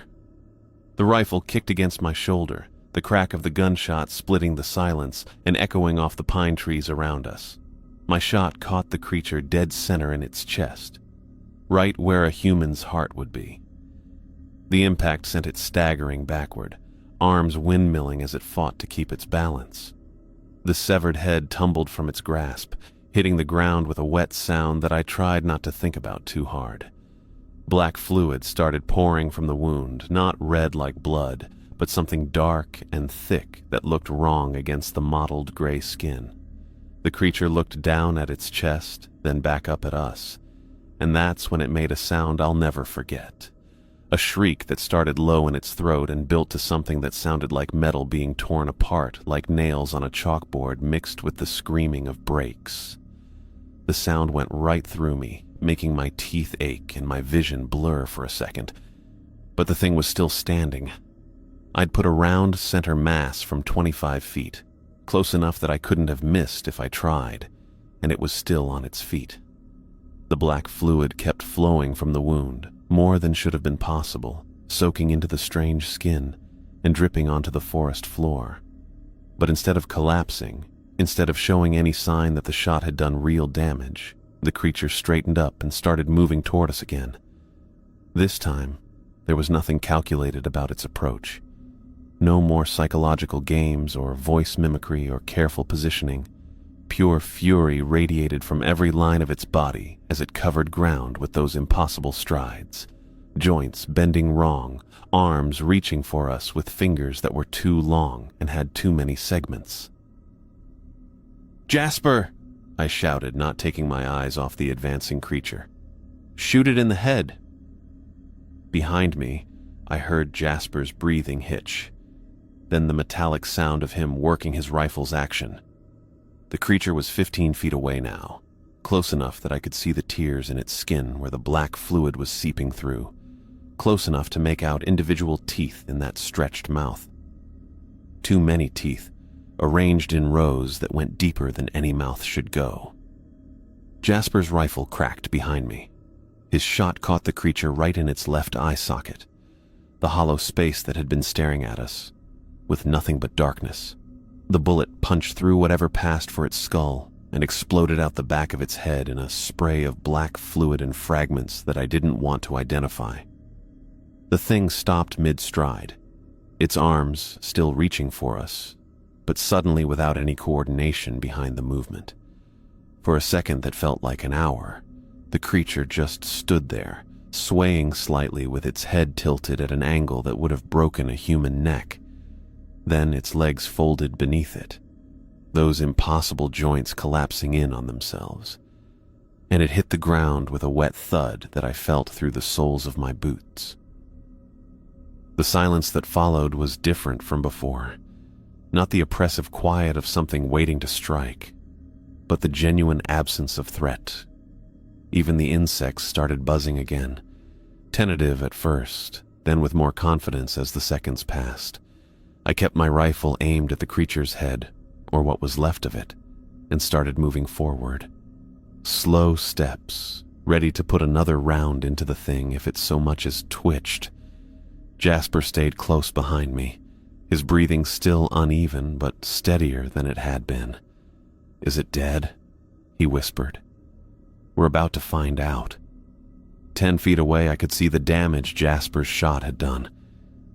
The rifle kicked against my shoulder, the crack of the gunshot splitting the silence and echoing off the pine trees around us. My shot caught the creature dead center in its chest, right where a human's heart would be. The impact sent it staggering backward, arms windmilling as it fought to keep its balance. The severed head tumbled from its grasp, hitting the ground with a wet sound that I tried not to think about too hard. Black fluid started pouring from the wound, not red like blood, but something dark and thick that looked wrong against the mottled gray skin. The creature looked down at its chest, then back up at us, and that's when it made a sound I'll never forget. A shriek that started low in its throat and built to something that sounded like metal being torn apart, like nails on a chalkboard mixed with the screaming of brakes. The sound went right through me, making my teeth ache and my vision blur for a second. But the thing was still standing. I'd put a round center mass from 25 feet, close enough that I couldn't have missed if I tried, and it was still on its feet. The black fluid kept flowing from the wound, more than should have been possible, soaking into the strange skin and dripping onto the forest floor. But instead of collapsing, instead of showing any sign that the shot had done real damage, the creature straightened up and started moving toward us again. This time, there was nothing calculated about its approach. No more psychological games or voice mimicry or careful positioning. Pure fury radiated from every line of its body as it covered ground with those impossible strides. Joints bending wrong, arms reaching for us with fingers that were too long and had too many segments. "Jasper!" I shouted, not taking my eyes off the advancing creature. "Shoot it in the head!" Behind me, I heard Jasper's breathing hitch, then the metallic sound of him working his rifle's action. The creature was 15 feet away now, close enough that I could see the tears in its skin where the black fluid was seeping through, close enough to make out individual teeth in that stretched mouth. Too many teeth, arranged in rows that went deeper than any mouth should go. Jasper's rifle cracked behind me. His shot caught the creature right in its left eye socket, the hollow space that had been staring at us, with nothing but darkness. The bullet punched through whatever passed for its skull and exploded out the back of its head in a spray of black fluid and fragments that I didn't want to identify. The thing stopped mid-stride, its arms still reaching for us, but suddenly without any coordination behind the movement. For a second that felt like an hour, the creature just stood there, swaying slightly with its head tilted at an angle that would have broken a human neck. Then its legs folded beneath it, those impossible joints collapsing in on themselves, and it hit the ground with a wet thud that I felt through the soles of my boots. The silence that followed was different from before, not the oppressive quiet of something waiting to strike, but the genuine absence of threat, Even the insects started buzzing again, tentative at first, then with more confidence as the seconds passed. I kept my rifle aimed at the creature's head, or what was left of it, and started moving forward. Slow steps, ready to put another round into the thing if it so much as twitched. Jasper stayed close behind me, his breathing still uneven but steadier than it had been. "Is it dead?" he whispered. "We're about to find out." 10 feet away, I could see the damage Jasper's shot had done.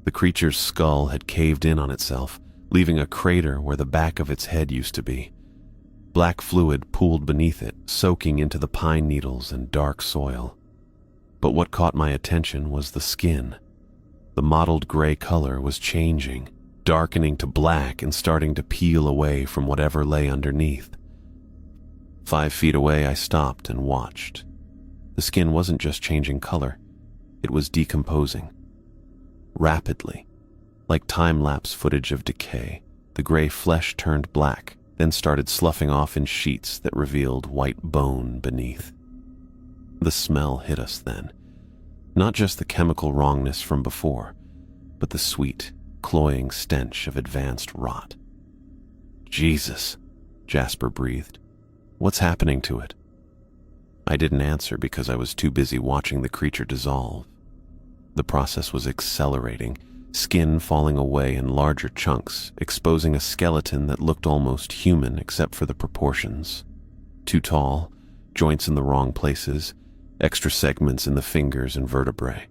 The creature's skull had caved in on itself, leaving a crater where the back of its head used to be. Black fluid pooled beneath it, soaking into the pine needles and dark soil. But what caught my attention was the skin. The mottled gray color was changing, darkening to black and starting to peel away from whatever lay underneath. 5 feet away, I stopped and watched. The skin wasn't just changing color, it was decomposing. Rapidly, like time-lapse footage of decay, the gray flesh turned black, then started sloughing off in sheets that revealed white bone beneath. The smell hit us then. Not just the chemical wrongness from before, but the sweet, cloying stench of advanced rot. "Jesus," Jasper breathed. "What's happening to it?" I didn't answer because I was too busy watching the creature dissolve. The process was accelerating, skin falling away in larger chunks, exposing a skeleton that looked almost human except for the proportions. Too tall, joints in the wrong places, extra segments in the fingers and vertebrae.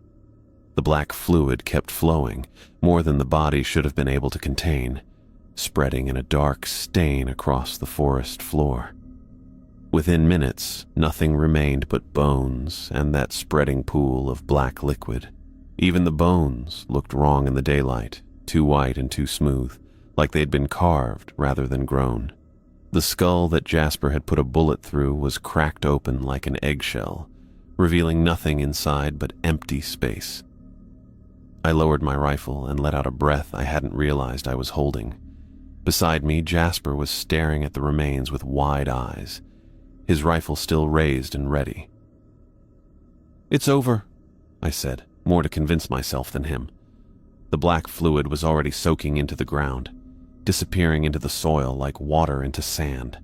The black fluid kept flowing, more than the body should have been able to contain, spreading in a dark stain across the forest floor. Within minutes, nothing remained but bones and that spreading pool of black liquid. Even the bones looked wrong in the daylight, too white and too smooth, like they'd been carved rather than grown. The skull that Jasper had put a bullet through was cracked open like an eggshell, revealing nothing inside but empty space. I lowered my rifle and let out a breath I hadn't realized I was holding. Beside me, Jasper was staring at the remains with wide eyes, his rifle still raised and ready. "It's over," I said, more to convince myself than him. The black fluid was already soaking into the ground, disappearing into the soil like water into sand.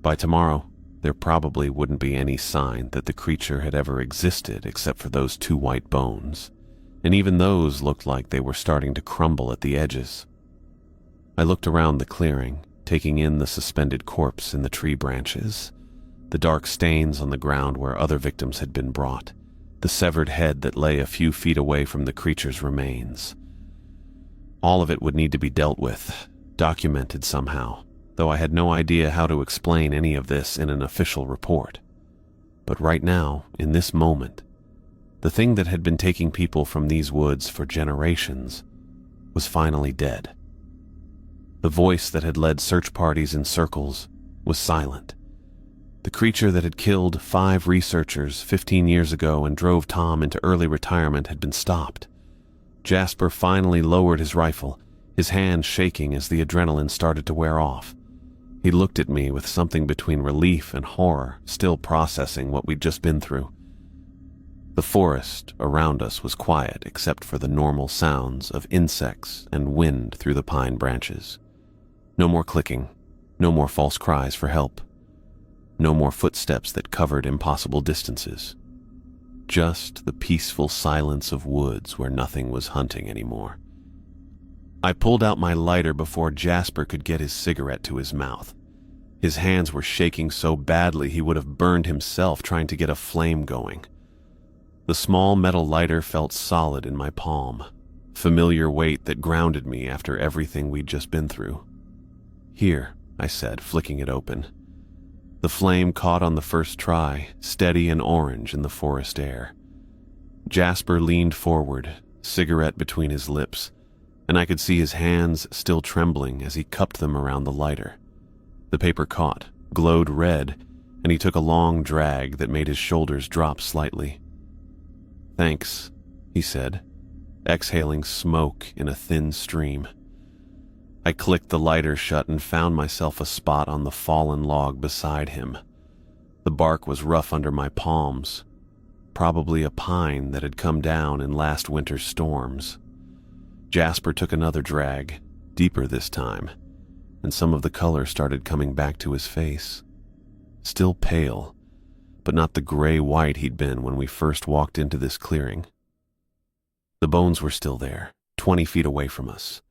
By tomorrow, there probably wouldn't be any sign that the creature had ever existed except for those 2 white bones, and even those looked like they were starting to crumble at the edges. I looked around the clearing, taking in the suspended corpse in the tree branches, the dark stains on the ground where other victims had been brought, the severed head that lay a few feet away from the creature's remains. All of it would need to be dealt with, documented somehow, though I had no idea how to explain any of this in an official report. But right now, in this moment, the thing that had been taking people from these woods for generations was finally dead. The voice that had led search parties in circles was silent. The creature that had killed 5 researchers 15 years ago and drove Tom into early retirement had been stopped. Jasper finally lowered his rifle, his hand shaking as the adrenaline started to wear off. He looked at me with something between relief and horror, still processing what we'd just been through. The forest around us was quiet except for the normal sounds of insects and wind through the pine branches. No more clicking, no more false cries for help. No more footsteps that covered impossible distances. Just the peaceful silence of woods where nothing was hunting anymore. I pulled out my lighter before Jasper could get his cigarette to his mouth. His hands were shaking so badly he would have burned himself trying to get a flame going. The small metal lighter felt solid in my palm, familiar weight that grounded me after everything we'd just been through. "Here," I said, flicking it open. The flame caught on the first try, steady and orange in the forest air. Jasper leaned forward, cigarette between his lips, and I could see his hands still trembling as he cupped them around the lighter. The paper caught, glowed red, and he took a long drag that made his shoulders drop slightly. "Thanks," he said, exhaling smoke in a thin stream. I clicked the lighter shut and found myself a spot on the fallen log beside him. The bark was rough under my palms, probably a pine that had come down in last winter's storms. Jasper took another drag, deeper this time, and some of the color started coming back to his face. Still pale, but not the gray-white he'd been when we first walked into this clearing. The bones were still there, 20 feet away from us.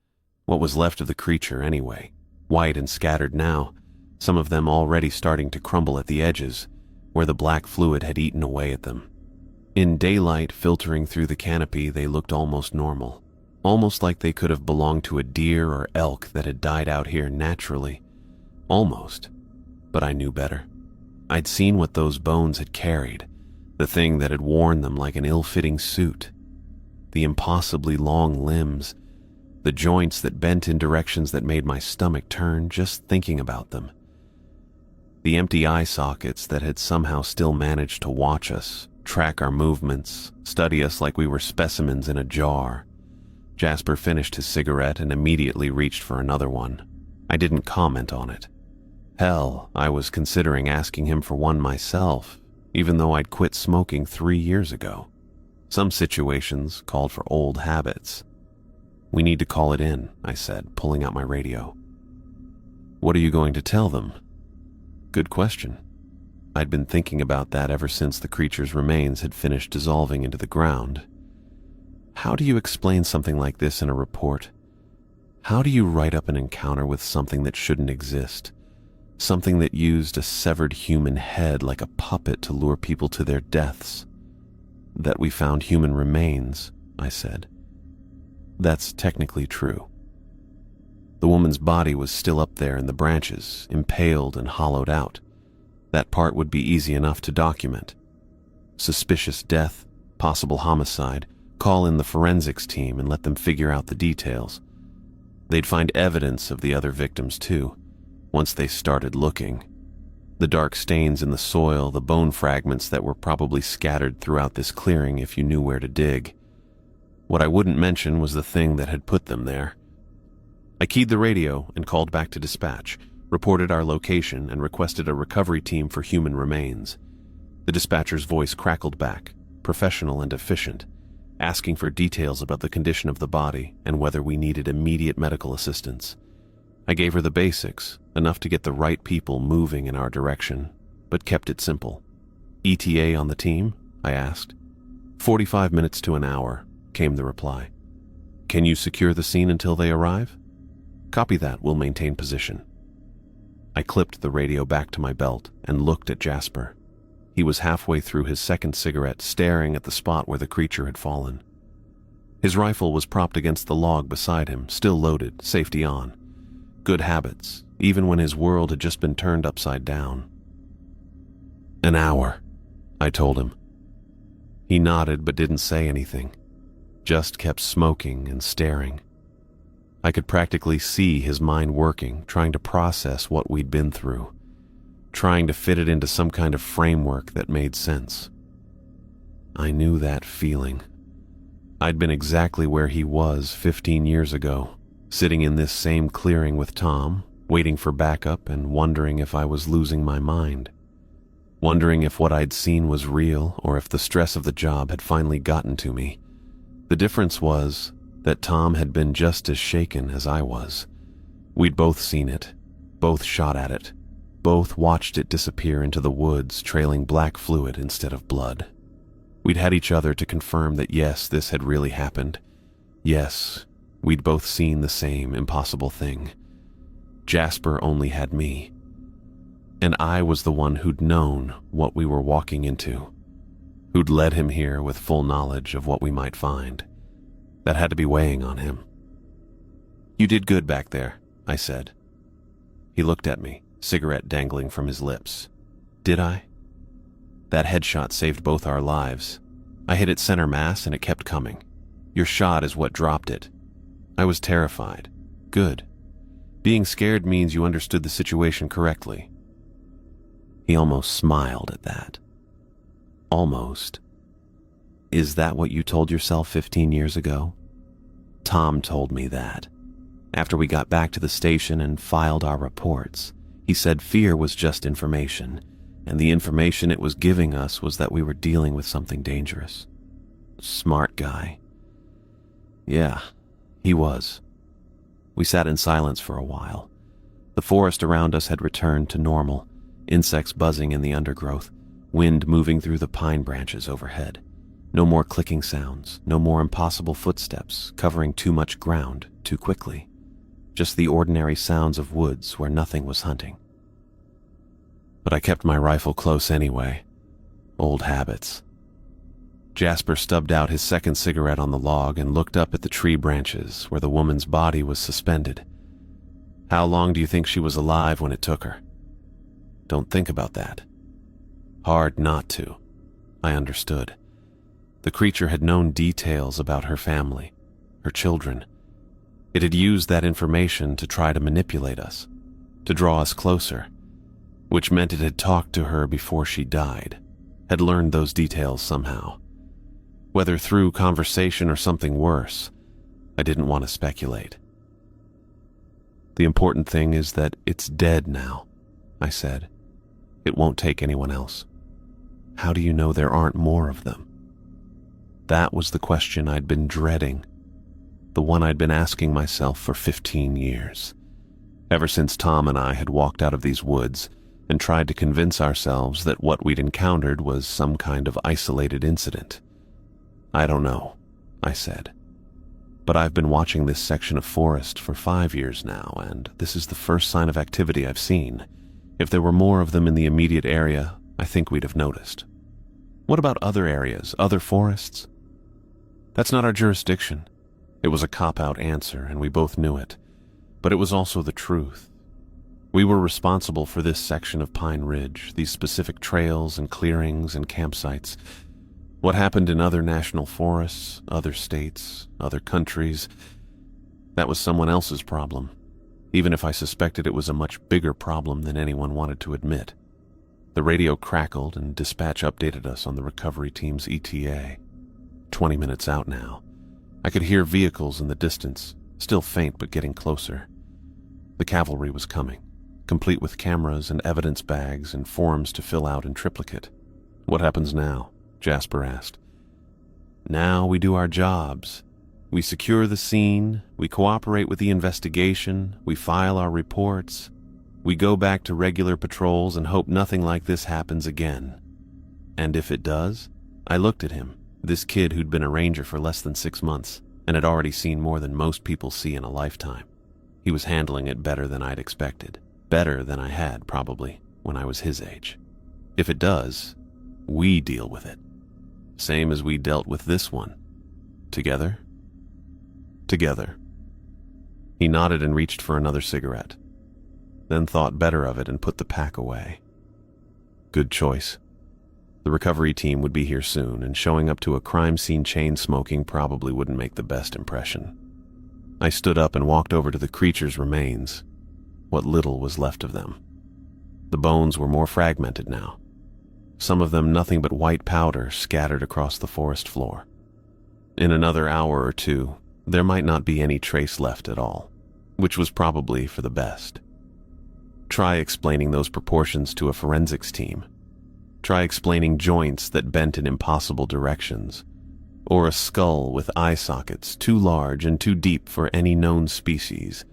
What was left of the creature, anyway, white and scattered now, some of them already starting to crumble at the edges, where the black fluid had eaten away at them. In daylight filtering through the canopy, they looked almost normal, almost like they could have belonged to a deer or elk that had died out here naturally. Almost, but I knew better. I'd seen what those bones had carried, the thing that had worn them like an ill-fitting suit. The impossibly long limbs, the joints that bent in directions that made my stomach turn just thinking about them. The empty eye sockets that had somehow still managed to watch us, track our movements, study us like we were specimens in a jar. Jasper finished his cigarette and immediately reached for another one. I didn't comment on it. Hell, I was considering asking him for one myself, even though I'd quit smoking 3 years ago. Some situations called for old habits. "We need to call it in," I said, pulling out my radio. "What are you going to tell them?" Good question. I'd been thinking about that ever since the creature's remains had finished dissolving into the ground. How do you explain something like this in a report? How do you write up an encounter with something that shouldn't exist? Something that used a severed human head like a puppet to lure people to their deaths? "That we found human remains," I said. "That's technically true. The woman's body was still up there in the branches, impaled and hollowed out. That part would be easy enough to document. Suspicious death, possible homicide, call in the forensics team and let them figure out the details. They'd find evidence of the other victims too, once they started looking. The dark stains in the soil, the bone fragments that were probably scattered throughout this clearing if you knew where to dig. What I wouldn't mention was the thing that had put them there." I keyed the radio and called back to dispatch, reported our location, and requested a recovery team for human remains. The dispatcher's voice crackled back, professional and efficient, asking for details about the condition of the body and whether we needed immediate medical assistance. I gave her the basics, enough to get the right people moving in our direction, but kept it simple. "ETA on the team?" I asked. 45 minutes to an hour, came the reply. "Can you secure the scene until they arrive?" "Copy that, we'll maintain position." I clipped the radio back to my belt and looked at Jasper. He was halfway through his second cigarette, staring at the spot where the creature had fallen. His rifle was propped against the log beside him, still loaded, safety on. Good habits, even when his world had just been turned upside down. "An hour," I told him. He nodded but didn't say anything, just kept smoking and staring. I could practically see his mind working, trying to process what we'd been through, trying to fit it into some kind of framework that made sense. I knew that feeling. I'd been exactly where he was 15 years ago, sitting in this same clearing with Tom, waiting for backup and wondering if I was losing my mind. Wondering if what I'd seen was real or if the stress of the job had finally gotten to me. The difference was that Tom had been just as shaken as I was. We'd both seen it, both shot at it, both watched it disappear into the woods, trailing black fluid instead of blood. We'd had each other to confirm that yes, this had really happened. Yes, we'd both seen the same impossible thing. Jasper only had me. And I was the one who'd known what we were walking into, who'd led him here with full knowledge of what we might find. That had to be weighing on him. "You did good back there," I said. He looked at me, cigarette dangling from his lips. "Did I?" "That headshot saved both our lives. I hit it center mass and it kept coming. Your shot is what dropped it. I was terrified. Good. Being scared means you understood the situation correctly." He almost smiled at that. Almost. Is that what you told yourself 15 years ago? Tom told me that. After we got back to the station and filed our reports, he said fear was just information, and the information it was giving us was that we were dealing with something dangerous. Smart guy. Yeah, he was. We sat in silence for a while. The forest around us had returned to normal, insects buzzing in the undergrowth, wind moving through the pine branches overhead. No more clicking sounds, no more impossible footsteps covering too much ground too quickly. Just the ordinary sounds of woods where nothing was hunting. But I kept my rifle close anyway. Old habits. Jasper stubbed out his second cigarette on the log and looked up at the tree branches where the woman's body was suspended. How long do you think she was alive when it took her? Don't think about that. Hard not to. I understood. The creature had known details about her family, her children. It had used that information to try to manipulate us, to draw us closer, which meant it had talked to her before she died, had learned those details somehow. Whether through conversation or something worse, I didn't want to speculate. The important thing is that it's dead now, I said. It won't take anyone else. How do you know there aren't more of them? That was the question I'd been dreading, the one I'd been asking myself for 15 years, ever since Tom and I had walked out of these woods and tried to convince ourselves that what we'd encountered was some kind of isolated incident. I don't know, I said. But I've been watching this section of forest for 5 years now, and this is the first sign of activity I've seen. If there were more of them in the immediate area, I think we'd have noticed. What about other areas, other forests? That's not our jurisdiction. It was a cop-out answer, and we both knew it. But it was also the truth. We were responsible for this section of Pine Ridge, these specific trails and clearings and campsites. What happened in other national forests, other states, other countries, that was someone else's problem, even if I suspected it was a much bigger problem than anyone wanted to admit. The radio crackled and dispatch updated us on the recovery team's ETA. 20 minutes out now. I could hear vehicles in the distance, still faint but getting closer. The cavalry was coming, complete with cameras and evidence bags and forms to fill out in triplicate. What happens now? Jasper asked. Now we do our jobs. We secure the scene, we cooperate with the investigation, we file our reports. We go back to regular patrols and hope nothing like this happens again. And if it does? I looked at him, this kid who'd been a ranger for less than 6 months and had already seen more than most people see in a lifetime. He was handling it better than I'd expected. Better than I had, probably, when I was his age. If it does, we deal with it. Same as we dealt with this one. Together? Together. He nodded and reached for another cigarette, then thought better of it and put the pack away. Good choice. The recovery team would be here soon, and showing up to a crime scene chain smoking probably wouldn't make the best impression. I stood up and walked over to the creature's remains, what little was left of them. The bones were more fragmented now. Some of them nothing but white powder scattered across the forest floor. In another hour or two, there might not be any trace left at all, which was probably for the best. Try explaining those proportions to a forensics team. Try explaining joints that bent in impossible directions, or a skull with eye sockets too large and too deep for any known species.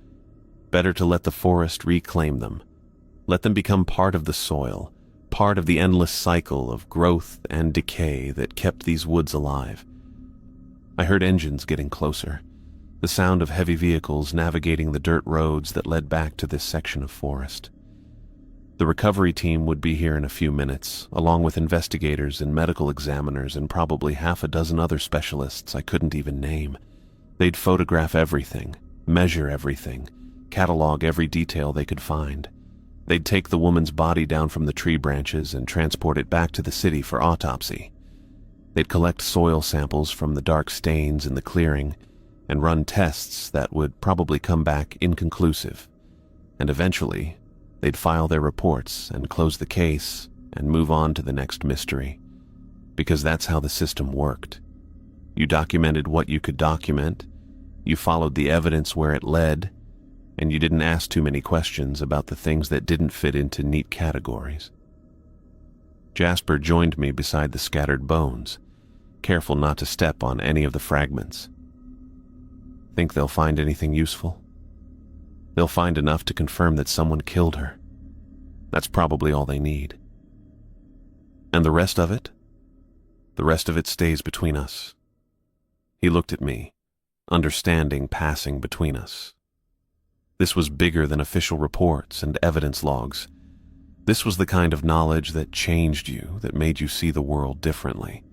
Better to let the forest reclaim them. Let them become part of the soil, part of the endless cycle of growth and decay that kept these woods alive. I heard engines getting closer, the sound of heavy vehicles navigating the dirt roads that led back to this section of forest. The recovery team would be here in a few minutes, along with investigators and medical examiners and probably half a dozen other specialists I couldn't even name. They'd photograph everything, measure everything, catalog every detail they could find. They'd take the woman's body down from the tree branches and transport it back to the city for autopsy. They'd collect soil samples from the dark stains in the clearing and run tests that would probably come back inconclusive. And eventually, they'd file their reports and close the case and move on to the next mystery. Because that's how the system worked. You documented what you could document, you followed the evidence where it led, and you didn't ask too many questions about the things that didn't fit into neat categories. Jasper joined me beside the scattered bones, careful not to step on any of the fragments. Think they'll find anything useful? They'll find enough to confirm that someone killed her. That's probably all they need. And the rest of it? The rest of it stays between us. He looked at me, understanding passing between us. This was bigger than official reports and evidence logs. This was the kind of knowledge that changed you, that made you see the world differently.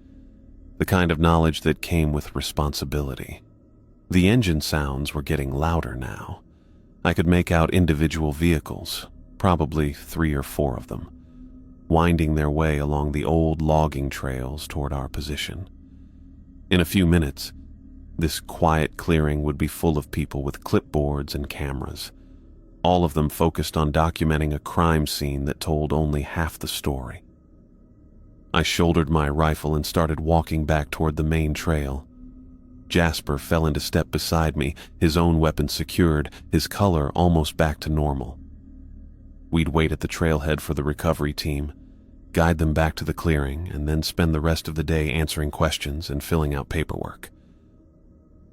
The kind of knowledge that came with responsibility. The engine sounds were getting louder now. I could make out individual vehicles, probably 3 or 4 of them, winding their way along the old logging trails toward our position. In a few minutes, this quiet clearing would be full of people with clipboards and cameras, all of them focused on documenting a crime scene that told only half the story. I shouldered my rifle and started walking back toward the main trail. Jasper fell into step beside me, his own weapon secured, his color almost back to normal. We'd wait at the trailhead for the recovery team, guide them back to the clearing, and then spend the rest of the day answering questions and filling out paperwork.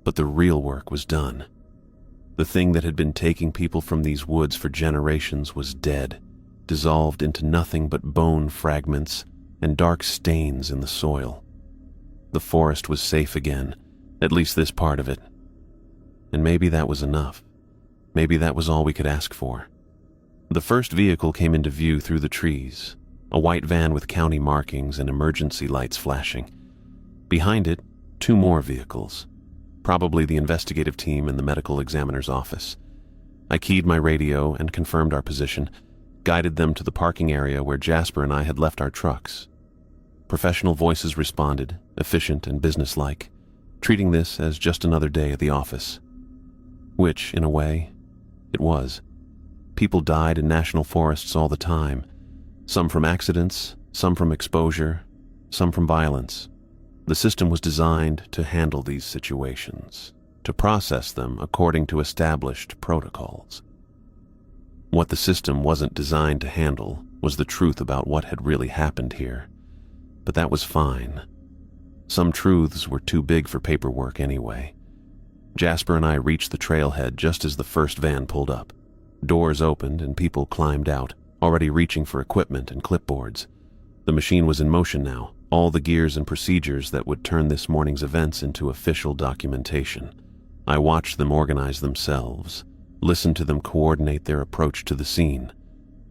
But the real work was done. The thing that had been taking people from these woods for generations was dead, dissolved into nothing but bone fragments and dark stains in the soil. The forest was safe again, at least this part of it. And maybe that was enough. Maybe that was all we could ask for. The first vehicle came into view through the trees, a white van with county markings and emergency lights flashing. Behind it, 2 more vehicles, probably the investigative team in the medical examiner's office. I keyed my radio and confirmed our position, guided them to the parking area where Jasper and I had left our trucks. Professional voices responded, efficient and businesslike, treating this as just another day at the office. Which, in a way, it was. People died in national forests all the time, some from accidents, some from exposure, some from violence. The system was designed to handle these situations, to process them according to established protocols. What the system wasn't designed to handle was the truth about what had really happened here. But that was fine. Some truths were too big for paperwork anyway. Jasper and I reached the trailhead just as the first van pulled up. Doors opened and people climbed out, already reaching for equipment and clipboards. The machine was in motion now, all the gears and procedures that would turn this morning's events into official documentation. I watched them organize themselves, listened to them coordinate their approach to the scene.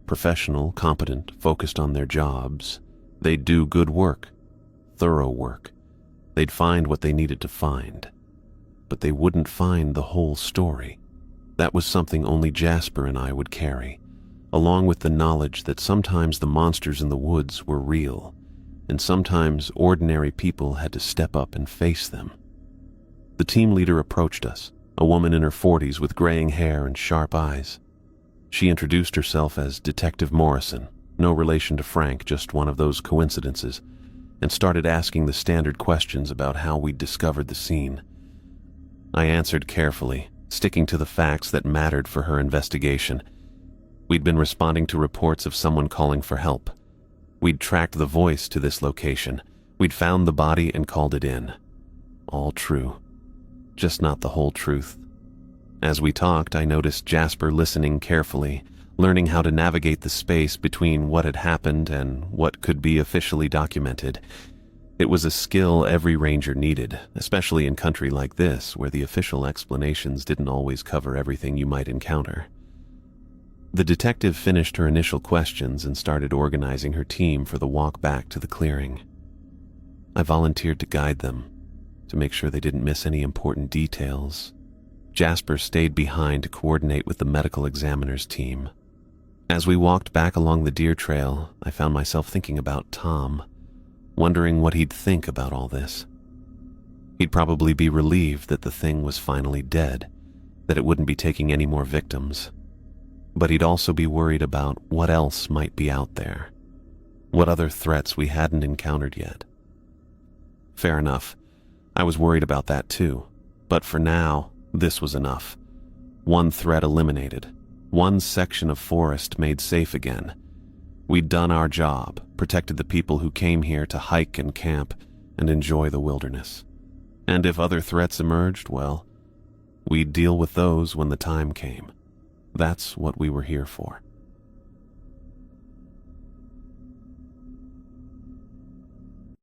Professional, competent, focused on their jobs. They'd do good work, thorough work. They'd find what they needed to find. But they wouldn't find the whole story. That was something only Jasper and I would carry, along with the knowledge that sometimes the monsters in the woods were real, and sometimes ordinary people had to step up and face them. The team leader approached us, a woman in her 40s with graying hair and sharp eyes. She introduced herself as Detective Morrison, no relation to Frank, just one of those coincidences, and started asking the standard questions about how we'd discovered the scene. I answered carefully, sticking to the facts that mattered for her investigation. We'd been responding to reports of someone calling for help. We'd tracked the voice to this location. We'd found the body and called it in. All true. Just not the whole truth. As we talked, I noticed Jasper listening carefully, learning how to navigate the space between what had happened and what could be officially documented. It was a skill every ranger needed, especially in country like this, where the official explanations didn't always cover everything you might encounter. The detective finished her initial questions and started organizing her team for the walk back to the clearing. I volunteered to guide them, to make sure they didn't miss any important details. Jasper stayed behind to coordinate with the medical examiner's team. As we walked back along the deer trail, I found myself thinking about Tom, wondering what he'd think about all this. He'd probably be relieved that the thing was finally dead, that it wouldn't be taking any more victims. But he'd also be worried about what else might be out there, what other threats we hadn't encountered yet. Fair enough, I was worried about that too, but for now, this was enough. One threat eliminated, one section of forest made safe again. We'd done our job, protected the people who came here to hike and camp and enjoy the wilderness. And if other threats emerged, well, we'd deal with those when the time came. That's what we were here for.